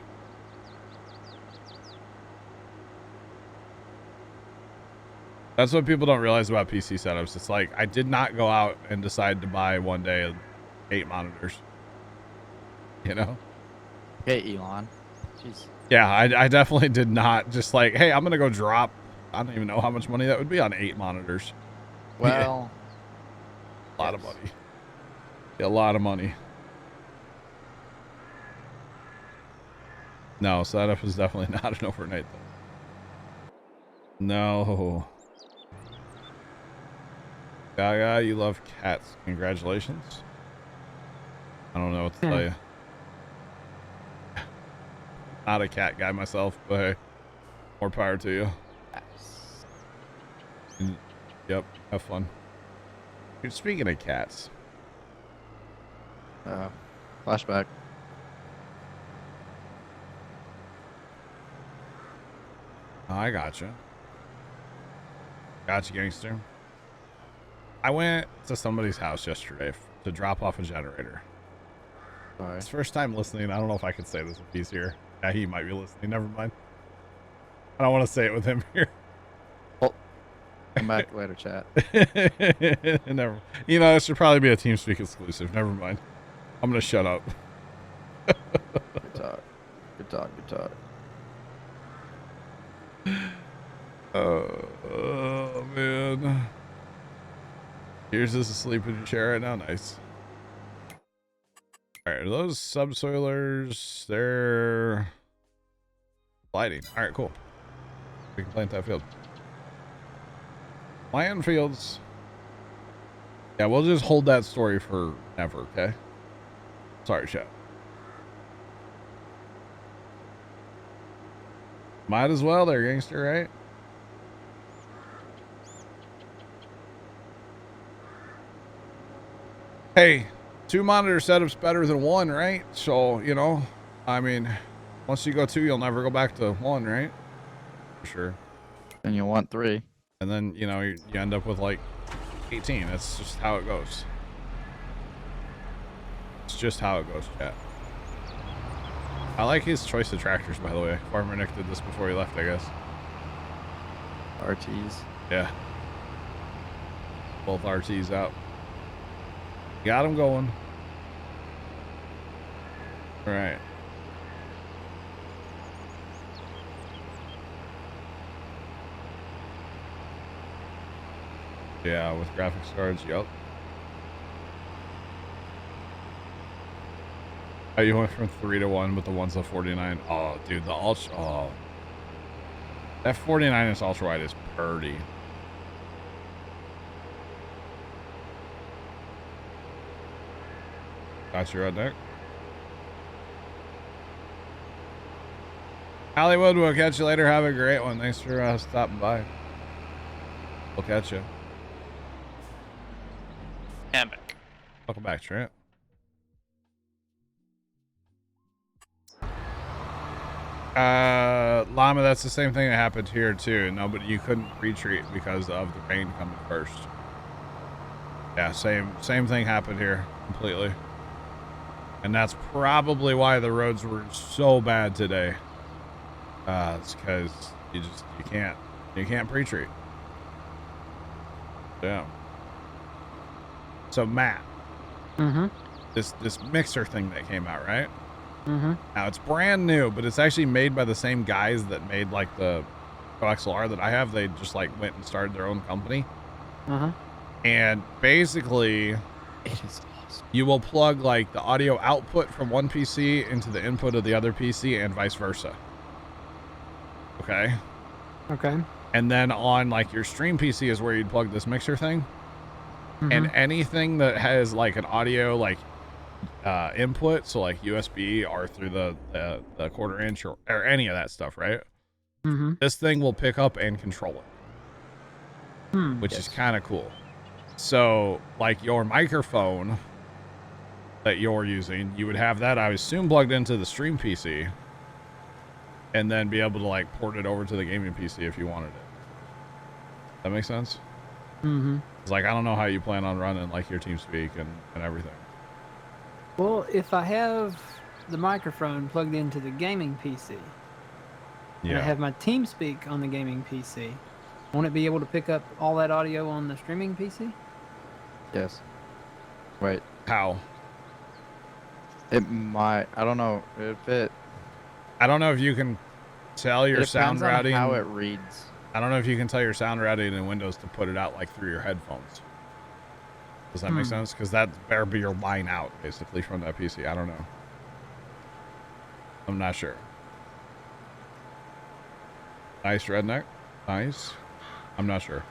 That's what people don't realize about PC setups. It's like I did not go out and decide to buy one day 8 monitors. You know?
Okay, Elon. Jeez.
Yeah, I definitely did not just like, hey, I'm gonna go drop. I don't even know how much money that would be on 8 monitors.
Well,
A lot of money. A lot of money. No, setup is definitely not an overnight thing. No. Gaga, you love cats. Congratulations. I don't know what to tell you. Not a cat guy myself, but hey, more power to you. Yep, have fun. Dude, speaking of cats.
Flashback.
Oh, I gotcha. Gotcha, gangster. I went to somebody's house yesterday to drop off a generator.
Sorry.
It's first time listening. I don't know if I could say this if he's here. Yeah, he might be listening. Never mind. I don't want to say it with him here.
Well, come back later, chat.
Never. You know, this should probably be a TeamSpeak exclusive. Never mind. I'm gonna shut up.
Good talk. Good talk. Good talk.
Oh man. Yours is asleep in your chair right now. Nice. All right, are those subsoilers? They're lighting. All right, cool. We can plant that field. Plant fields. Yeah, we'll just hold that story for never, okay? Sorry, chat. Might as well there, gangster, right? Hey, 2 monitor setup's better than 1, right? So, you know, I mean, once you go 2, you'll never go back to 1, right? For sure.
And you want 3.
And then, you know, you end up with like 18. That's just how it goes. It's just how it goes, chat. I like his choice of tractors, by the way. Farmer Nick did this before he left, I guess.
RTs.
Yeah. Both RTs out. Got him going. All right. Yeah, with graphics cards, yup. Oh, you went from 3 to 1, but the one's a 49. Oh, dude, the ultra. Oh, that 49-inch ultra wide is pretty. Got you, Redneck. Hollywood, we'll catch you later. Have a great one. Thanks for stopping by. We'll catch you.
I'm back.
Welcome back, Trent. Llama, that's the same thing that happened here too. No, but you couldn't retreat because of the rain coming first. Yeah, same thing happened here completely. And that's probably why the roads were so bad today. It's because you can't pre-treat. Yeah. So Matt, this mixer thing that came out, right? Now it's brand new, but it's actually made by the same guys that made like the XLR that I have. They just like went and started their own company. And basically,
It is awesome.
you will plug like the audio output from one PC into the input of the other PC and vice versa. Okay.
Okay.
And then on like your stream PC is where you'd plug this mixer thing. And anything that has like an audio like input, so like USB or through the 1/4 inch or any of that stuff, right? This thing will pick up and control it, which is kind of cool. So like your microphone that you're using, you would have that, I assume, plugged into the stream PC, and then be able to like port it over to the gaming PC if you wanted it. That makes sense? It's like, I don't know how you plan on running like your TeamSpeak and everything.
Well, if I have the microphone plugged into the gaming PC, and I have my TeamSpeak on the gaming PC, Won't it be able to pick up all that audio on the streaming PC?
Yes. Wait.
How?
It might. I don't know if it.
I don't know if you can tell your
It
sound
depends on
routing.
how it reads.
I don't know if you can tell your sound routing in Windows to put it out like through your headphones. Does that make sense? Because that better be your line out basically from that PC. I don't know. I'm not sure. Nice redneck. Nice. I'm not sure.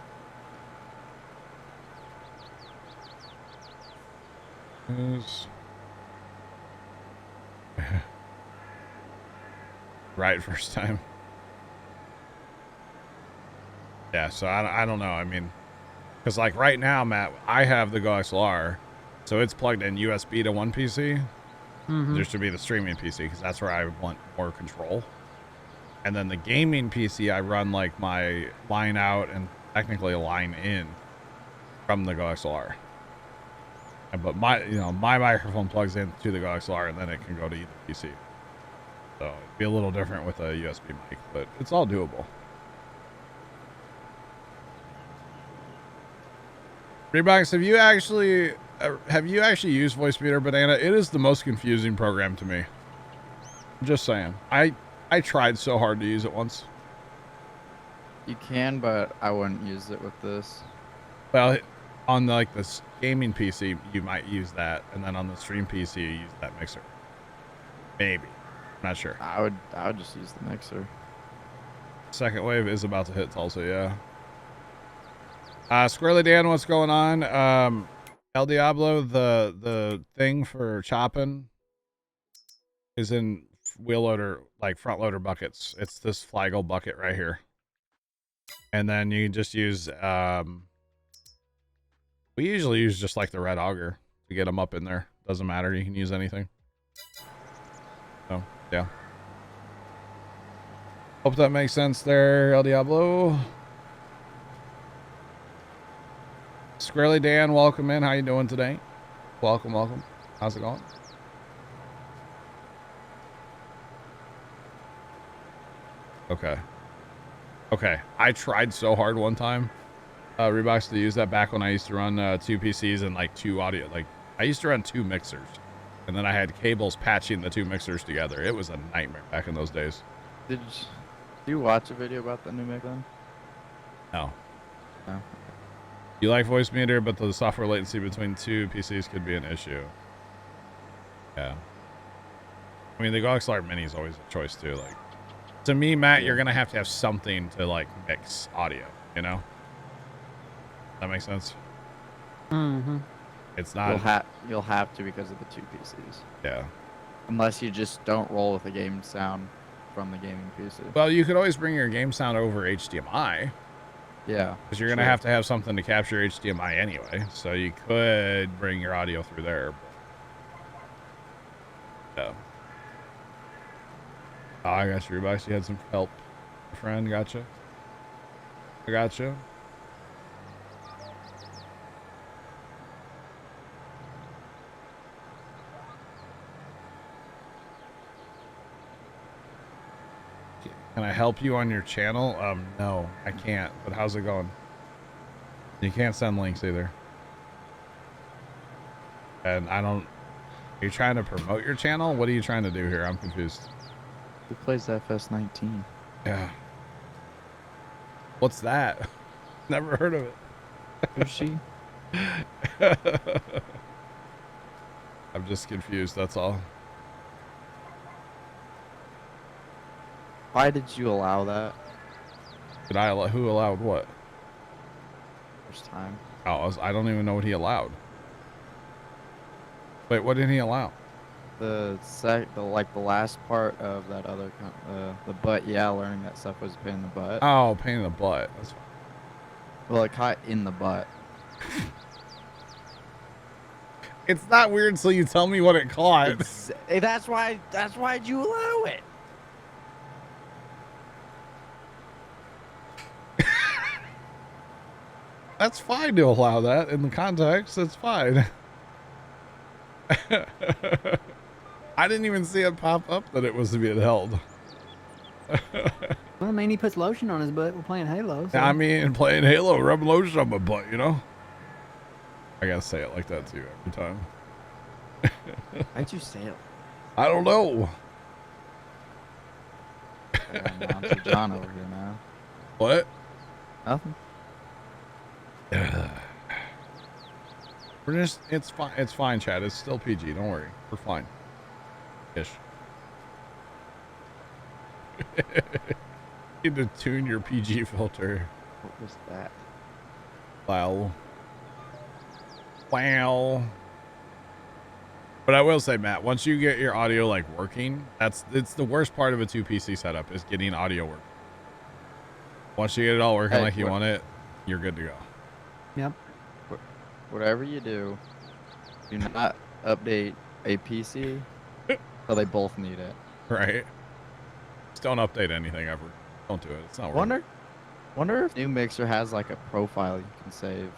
Right first time. Yeah, so I don't know. I mean, because like right now, Matt, I have the Go XLR, so it's plugged in USB to one PC. There should be the streaming PC because that's where I want more control. And then the gaming PC, I run like my line out and technically a line in from the Go XLR. But my microphone plugs in to the Go XLR and then it can go to either PC. So it'd be a little different with a USB mic, but it's all doable. Reebox, have you actually used Voicemeeter Banana? It is the most confusing program to me. I'm just saying. I tried so hard to use it once.
You can, but I wouldn't use it with this.
Well, on like this gaming PC, you might use that, and then on the stream PC, you use that mixer. Maybe. Not sure.
I would just use the mixer.
Second wave is about to hit Tulsa, yeah. Squirrely Dan, what's going on? El Diablo, the thing for chopping is in wheel loader, like front loader buckets. It's this Flagel bucket right here. And then you can just use, we usually use just like the red auger to get them up in there. Doesn't matter. You can use anything. So, yeah. Hope that makes sense there, El Diablo. Squirrely Dan, welcome in. How you doing today? Welcome, welcome. How's it going? Okay. Okay. I tried so hard one time, Reebox, to use that back when I used to run two PCs and like two audio. Like I used to run two mixers, and then I had cables patching the two mixers together. It was a nightmare back in those days.
Did you watch a video about the new mic then?
No.
No.
You like Voicemeeter, but the software latency between two PCs could be an issue. Yeah. I mean, the Go XLR Mini is always a choice too. Like, to me, Matt, you're gonna have to have something to like mix audio. You know? That makes sense. It's not.
You'll have to because of the two PCs.
Yeah.
Unless you just don't roll with the game sound from the gaming PC.
Well, you could always bring your game sound over HDMI.
Yeah.
Because you're gonna have to have something to capture HDMI anyway. So you could bring your audio through there. But... yeah. Oh, I got you, Reebox. You had some help. Friend, gotcha. I gotcha. Can I help you on your channel? No, I can't. But how's it going? You can't send links either. And I don't... Are you trying to promote your channel? What are you trying to do here? I'm confused.
Who plays FS19?
Yeah. What's that? Never heard of it.
Who's she?
I'm just confused, that's all.
Why did you allow that?
Did I allow... Who allowed what?
First time.
Oh, I don't even know what he allowed. Wait, what did he allow?
The last part of that other the butt. Yeah, learning that stuff was a pain in the butt.
Oh, pain in the butt. That's fine.
Well, it caught in the butt.
It's not weird until you tell me what it caught.
That's why you allow it.
That's fine to allow that in the context. That's fine. I didn't even see it pop up that it was being held.
Well, I mean, he puts lotion on his butt. We're playing Halo. So.
I mean, playing Halo, rubbing lotion on my butt, you know? I gotta say it like that too every time.
Why'd you say it?
I don't know.
Announcer John over here, man.
What?
Nothing.
We're just, it's fine. It's fine, Chad. It's still PG. Don't worry. We're fine. Ish. You need to tune your PG filter.
What was that?
Wow. Wow. But I will say, Matt, once you get your audio like working, it's the worst part of a 2 PC setup is getting audio work. Once you get it all working like you want it, you're good to go.
Yep.
Whatever you do not update a PC so they both need it.
Right. Just don't update anything ever. Don't do it. It's not worth it.
Wonder if new Mixer has like a profile you can save.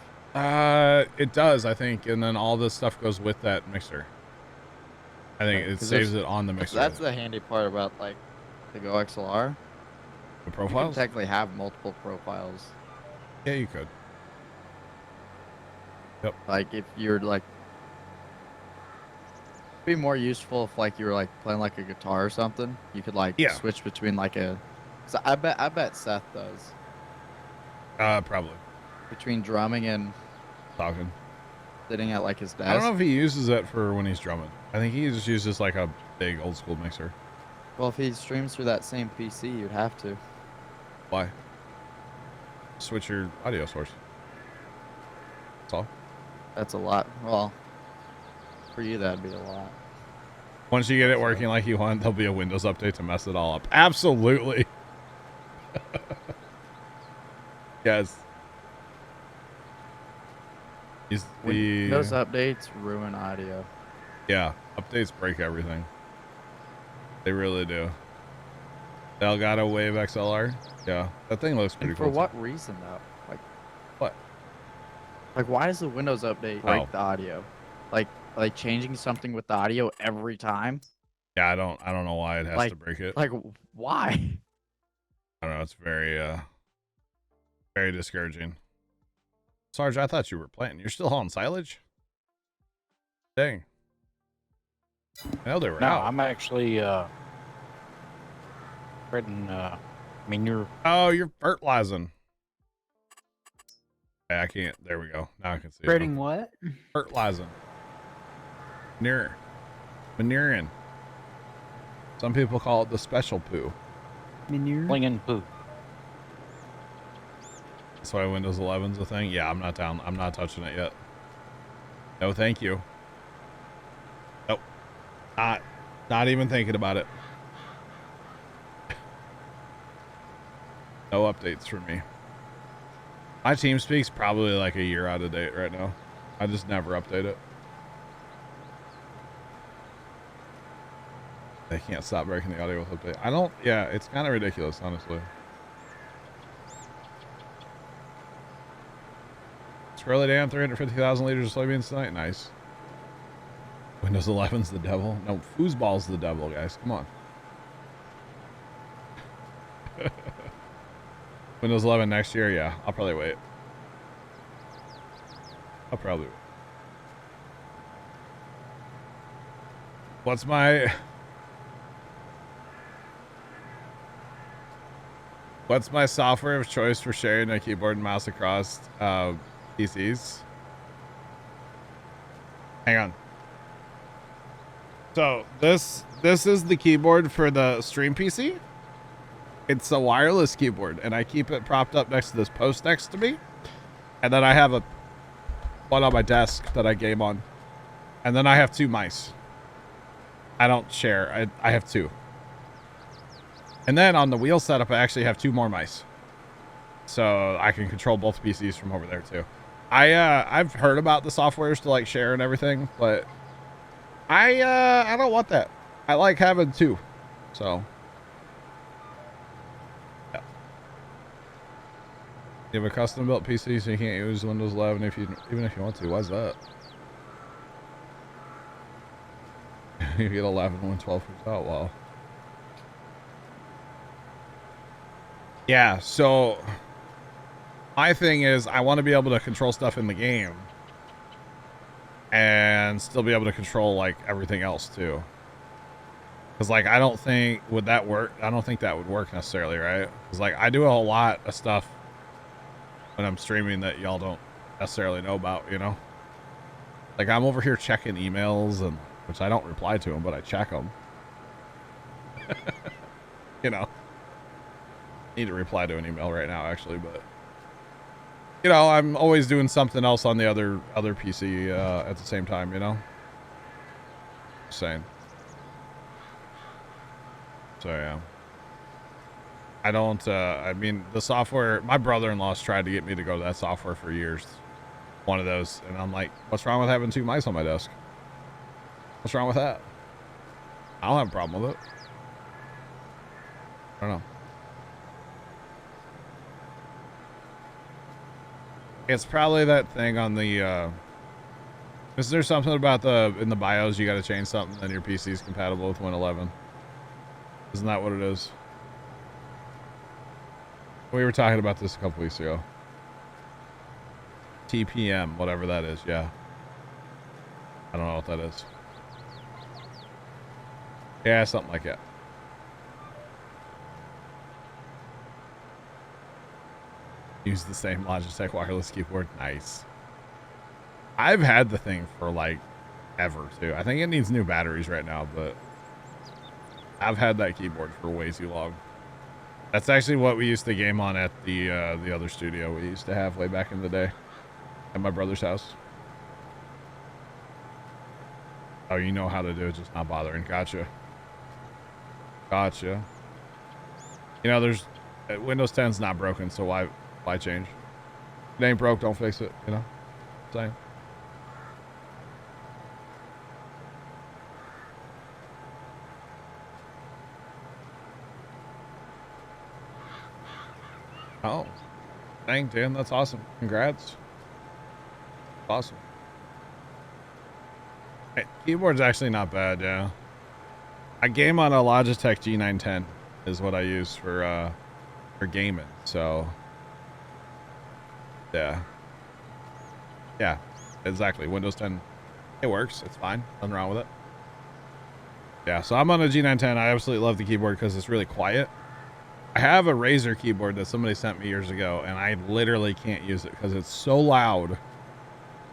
It does, I think, and then all this stuff goes with that mixer. I think it saves it on the mixer.
That's the handy part about like the Go XLR.
The
You can
profiles?
technically have multiple profiles.
Yeah, you could. Yep.
Like if you're like, it'd be more useful if like you were like playing like a guitar or something. You could like switch between like a. So I bet Seth does.
Probably.
Between drumming and
talking,
sitting at like his desk.
I don't know if he uses it for when he's drumming. I think he just uses like a big old school mixer.
Well, if he streams through that same PC, you'd have to.
Why? Switch your audio source. That's all.
That's a lot. Well, for you that'd be a lot.
Once you get it working like you want, there'll be a Windows update to mess it all up. Absolutely. Yes.
Windows updates ruin audio.
Yeah, updates break everything. They really do. The Elgato Wave XLR. Yeah, that thing looks pretty cool.
For what reason though? Like
what?
Like why does the Windows update break the audio? Like changing something with the audio every time?
Yeah, I don't know why it has to break it.
Like why?
I don't know. It's very discouraging. Sarge, I thought you were playing. You're still hauling silage? Dang. Hell, they were
no,
out.
I'm actually spreading. I mean, you're.
Oh, you're fertilizing. Okay, I can't. There we go. Now I can see.
Spreading what?
Fertilizing. Manuring. Some people call it the special poo.
Manure.
Flinging poo.
That's why Windows 11's a thing. Yeah, I'm not down. I'm not touching it yet. No, thank you. Nope. Not even thinking about it. No updates for me. My TeamSpeak's probably like a year out of date right now. I just never update it. They can't stop breaking the audio with update. I don't. Yeah, it's kind of ridiculous, honestly. Scrolly down 350,000 liters of soybeans tonight. Nice. Windows 11's the devil. No, foosball's the devil, guys. Come on. Windows 11 next year. Yeah, I'll probably wait. What's my software of choice for sharing a keyboard and mouse across PCs? Hang on. So this is the keyboard for the stream PC. It's a wireless keyboard, and I keep it propped up next to this post next to me. And then I have one on my desk that I game on. And then I have 2 mice. I don't share. I have 2. And then on the wheel setup, I actually have 2 more mice. So I can control both PCs from over there too. I've heard about the softwares to like share and everything, but I don't want that. I like having 2. So yeah. You have a custom built PC so you can't use Windows 11 even if you want to. Why's that? You get 11 when 12 comes out. Wow. Yeah, so my thing is I want to be able to control stuff in the game and still be able to control like everything else too. Because like I don't think would that work? I don't think that would work necessarily, right? Because like I do a whole lot of stuff when I'm streaming that y'all don't necessarily know about, you know? Like I'm over here checking emails, and which I don't reply to them, but I check them. You know, need to reply to an email right now actually, but you know, I'm always doing something else on the other PC at the same time, you know? Just saying. So yeah. I don't, I mean, the software, my brother-in-law's tried to get me to go to that software for years. One of those. And I'm like, what's wrong with having 2 mice on my desk? What's wrong with that? I don't have a problem with it. I don't know. It's probably that thing on the, is there something about in the BIOS you got to change something and your PC is compatible with Win 11? Isn't that what it is? We were talking about this a couple weeks ago. TPM, whatever that is, yeah. I don't know what that is. Yeah, something like that. Use the same Logitech wireless keyboard. Nice. I've had the thing for like ever too. I think it needs new batteries right now, but I've had that keyboard for way too long. That's actually what we used to game on at the other studio we used to have way back in the day at my brother's house. Oh, you know how to do it, just not bothering. Gotcha. Gotcha. You know, there's Windows 10's not broken, so why change? If it ain't broke, don't fix it, you know? Same. Oh, dang, Dan, that's awesome. Congrats. Awesome. Hey, keyboard's actually not bad, yeah. I game on a Logitech G910 is what I use for gaming, so yeah. Yeah, exactly. Windows 10, it works. It's fine. Nothing wrong with it. Yeah, so I'm on a G910. I absolutely love the keyboard because it's really quiet. I have a Razer keyboard that somebody sent me years ago, and I literally can't use it because it's so loud.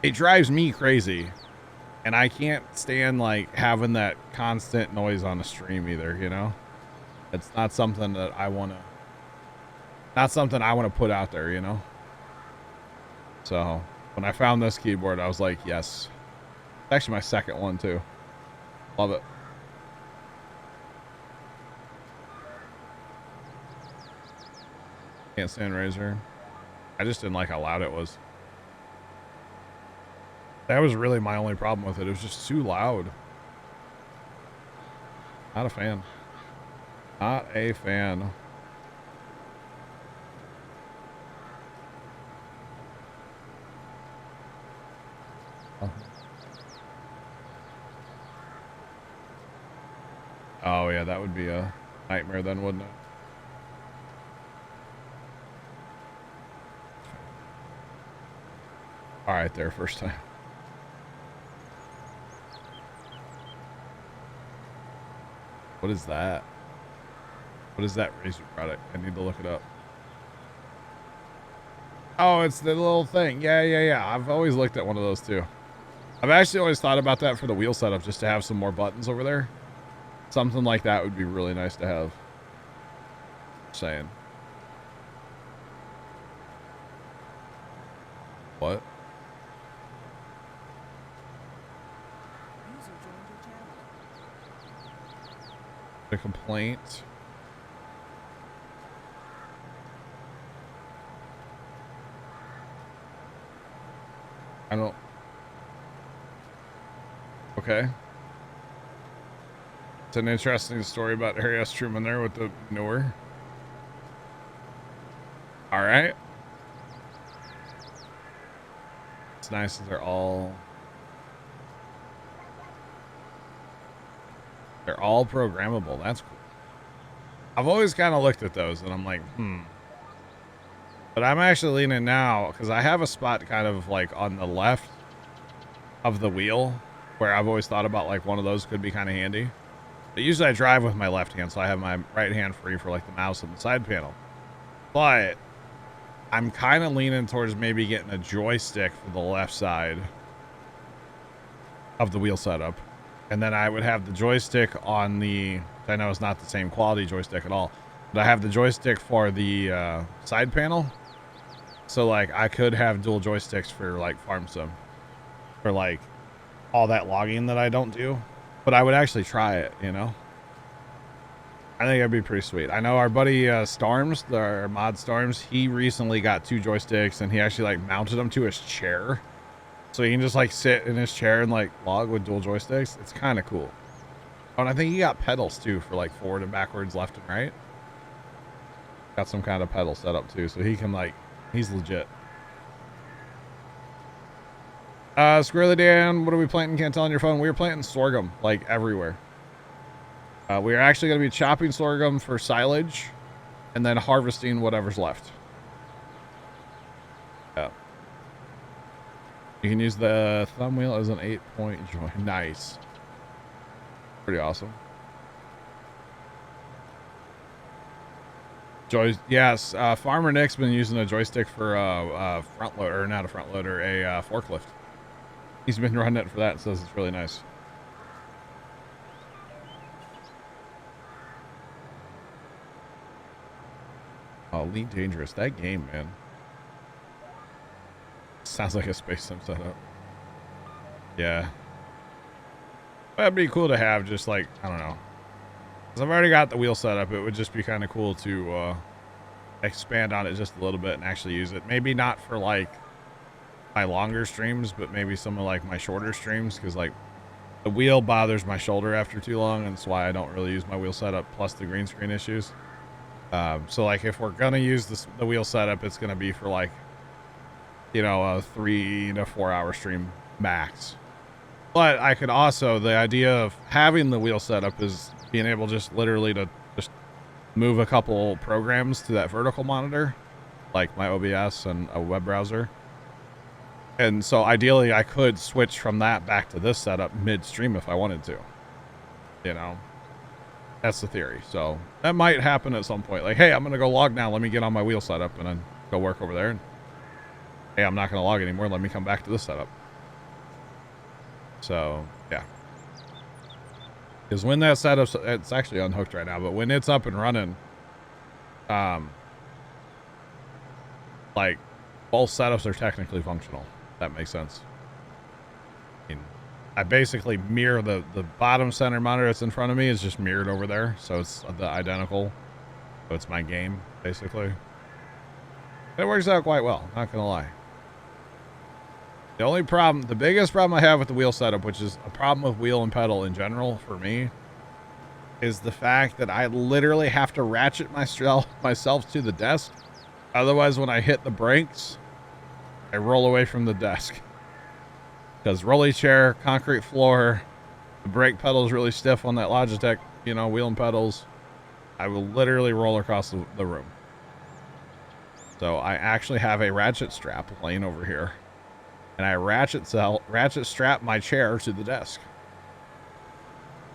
It drives me crazy, and I can't stand like having that constant noise on the stream either, you know? It's not something that I want to put out there, you know? So when I found this keyboard, I was like, yes. It's actually my second one too. Love it. Can't stand Razer. I just didn't like how loud it was. That was really my only problem with it. It was just too loud. Not a fan. Not a fan. Oh yeah, that would be a nightmare then, wouldn't it? All right, there, first time. What is that? What is that Razer product? I need to look it up. Oh, it's the little thing. Yeah. I've always looked at one of those too. I've actually always thought about that for the wheel setup, just to have some more buttons over there. Something like that would be really nice to have. Just saying. What? A complaint. I don't. Okay. It's an interesting story about Harry S. Truman there with the newer. All right. It's nice that they're all programmable. That's cool. I've always kind of looked at those and I'm like, But I'm actually leaning now because I have a spot kind of like on the left of the wheel where I've always thought about like one of those could be kind of handy. But usually I drive with my left hand, so I have my right hand free for like the mouse and the side panel. But I'm kind of leaning towards maybe getting a joystick for the left side of the wheel setup. And then I would have the joystick on the, I know it's not the same quality joystick at all, but I have the joystick for the side panel. So like I could have dual joysticks for like farm sim, for like all that logging that I don't do. But I would actually try it, you know? I think that'd be pretty sweet. I know our buddy Storms, our mod Storms, he recently got 2 joysticks and he actually like mounted them to his chair. So he can just like sit in his chair and like log with dual joysticks. It's kind of cool. Oh, and I think he got pedals too for like forward and backwards, left and right. Got some kind of pedal set up too. So he can like, he's legit. Squirrely Dan, what are we planting? Can't tell on your phone. We were planting sorghum like everywhere. We are actually going to be chopping sorghum for silage and then harvesting whatever's left. Yeah. You can use the thumb wheel as an 8-point joint. Nice. Pretty awesome. Yes, Farmer Nick's been using a joystick for a front loader, not a front loader, a forklift. He's been running it for that and says it's really nice. Oh, Elite Dangerous. That game, man. Sounds like a Space Sim setup. Yeah. That'd be cool to have just like, I don't know. Because I've already got the wheel set up. It would just be kind of cool to expand on it just a little bit and actually use it. Maybe not for like my longer streams, but maybe some of like my shorter streams. Because like the wheel bothers my shoulder after too long. And that's why I don't really use my wheel setup plus the green screen issues. So like if we're going to use the wheel setup, it's going to be for like, you know, a 3 to 4 hour stream max. But I could also, the idea of having the wheel setup is being able just literally to just move a couple programs to that vertical monitor, like my OBS and a web browser. And so ideally I could switch from that back to this setup midstream if I wanted to, you know. That's the theory. So that might happen at some point. Like, hey, I'm going to go log now. Let me get on my wheel setup and then go work over there. And hey, I'm not going to log anymore. Let me come back to this setup. So, yeah. Because when that setup's, it's actually unhooked right now, but when it's up and running, like both setups are technically functional. If that makes sense. I basically mirror the bottom center monitor that's in front of me is just mirrored over there. So it's the identical. So it's my game, basically. It works out quite well, not going to lie. The only problem, the biggest problem I have with the wheel setup, which is a problem with wheel and pedal in general for me, is the fact that I literally have to ratchet myself to the desk. Otherwise, when I hit the brakes, I roll away from the desk. Because rolly chair, concrete floor, the brake pedal is really stiff on that Logitech, you know, wheel and pedals. I will literally roll across the room. So I actually have a ratchet strap laying over here. And I ratchet strap my chair to the desk.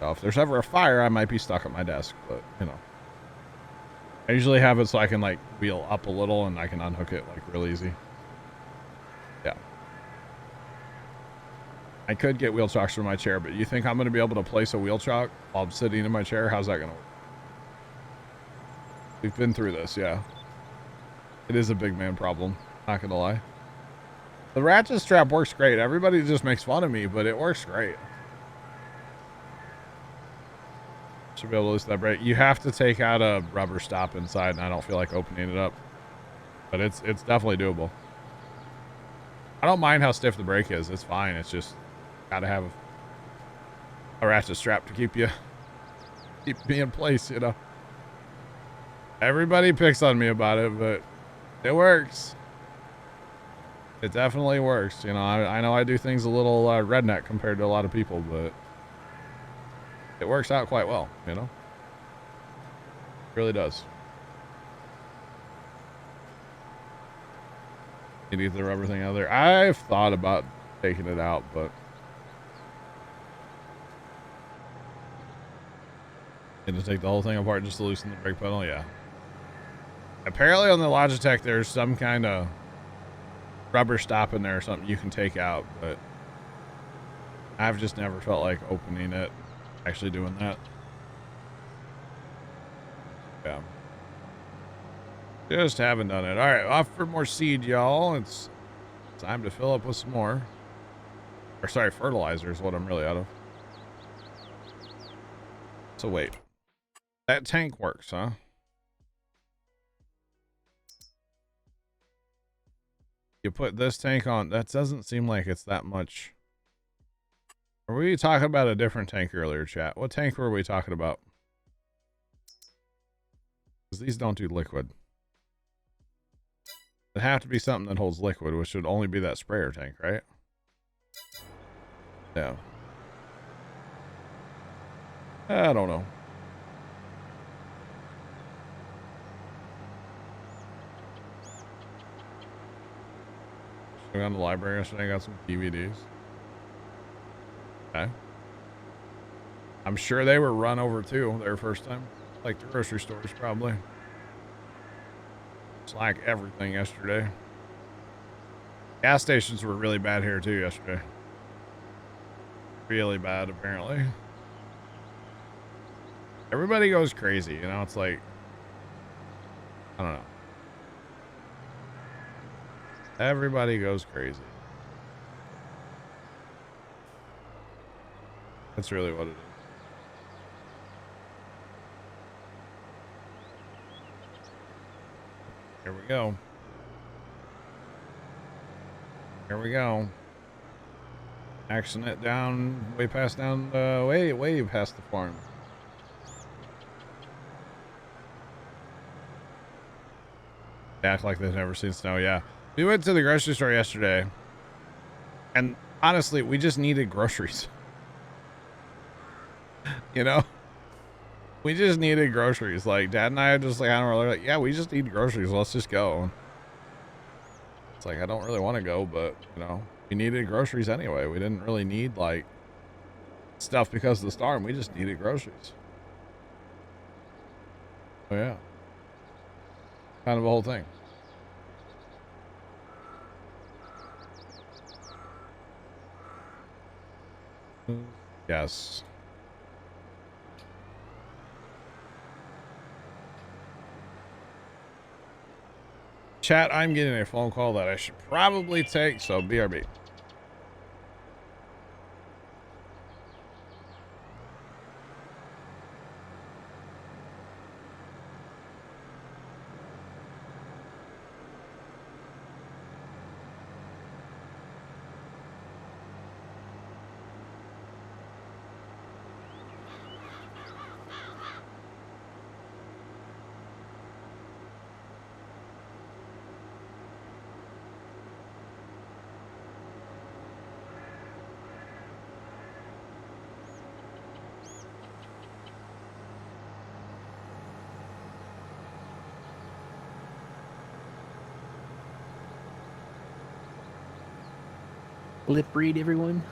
So if there's ever a fire, I might be stuck at my desk, but you know. I usually have it so I can like wheel up a little and I can unhook it like real easy. Yeah. I could get wheel chocks for my chair, but you think I'm going to be able to place a wheel chock while I'm sitting in my chair? How's that going to work? We've been through this, yeah. It is a big man problem, not going to lie. The ratchet strap works great. Everybody just makes fun of me, but it works great. Should be able to loosen that brake. You have to take out a rubber stop inside, and I don't feel like opening it up. But it's definitely doable. I don't mind how stiff the brake is. It's fine. It's just gotta have a ratchet strap to keep me in place, you know. Everybody picks on me about it, but it works. It definitely works. You know, I know I do things a little redneck compared to a lot of people, but it works out quite well, you know. It really does. You need the rubber thing out there. I've thought about taking it out, but and to take the whole thing apart just to loosen the brake pedal, yeah. Apparently on the Logitech there's some kind of rubber stop in there or something you can take out, but I've just never felt like opening it, actually doing that. Yeah. Just haven't done it. All right, off for more seed, y'all. It's time to fill up with some more. Or sorry, fertilizer is what I'm really out of. So wait. That tank works, huh? You put this tank on. That doesn't seem like it's that much. Were we talking about a different tank earlier, chat? What tank were we talking about? Because these don't do liquid. It'd have to be something that holds liquid, which would only be that sprayer tank, right? Yeah. I don't know. I went to the library yesterday, got some DVDs. Okay. I'm sure they were run over too, their first time. Like the grocery stores, probably. It's like everything yesterday. Gas stations were really bad here too yesterday. Really bad, apparently. Everybody goes crazy, you know? It's like, I don't know. Everybody goes crazy. That's really what it is. Here we go. Here we go. Axing it down, way past down, way past the farm. They act like they've never seen snow, yeah. We went to the grocery store yesterday, and honestly, we just needed groceries. You know? We just needed groceries. Like, Dad and I are just like, I don't really like, yeah, we just need groceries. Let's just go. It's like, I don't really want to go, but, you know, we needed groceries anyway. We didn't really need, like, stuff because of the storm. We just needed groceries. Oh, yeah. Kind of a whole thing. Yes. Chat, I'm getting a phone call that I should probably take, so BRB.
Lip read, everyone.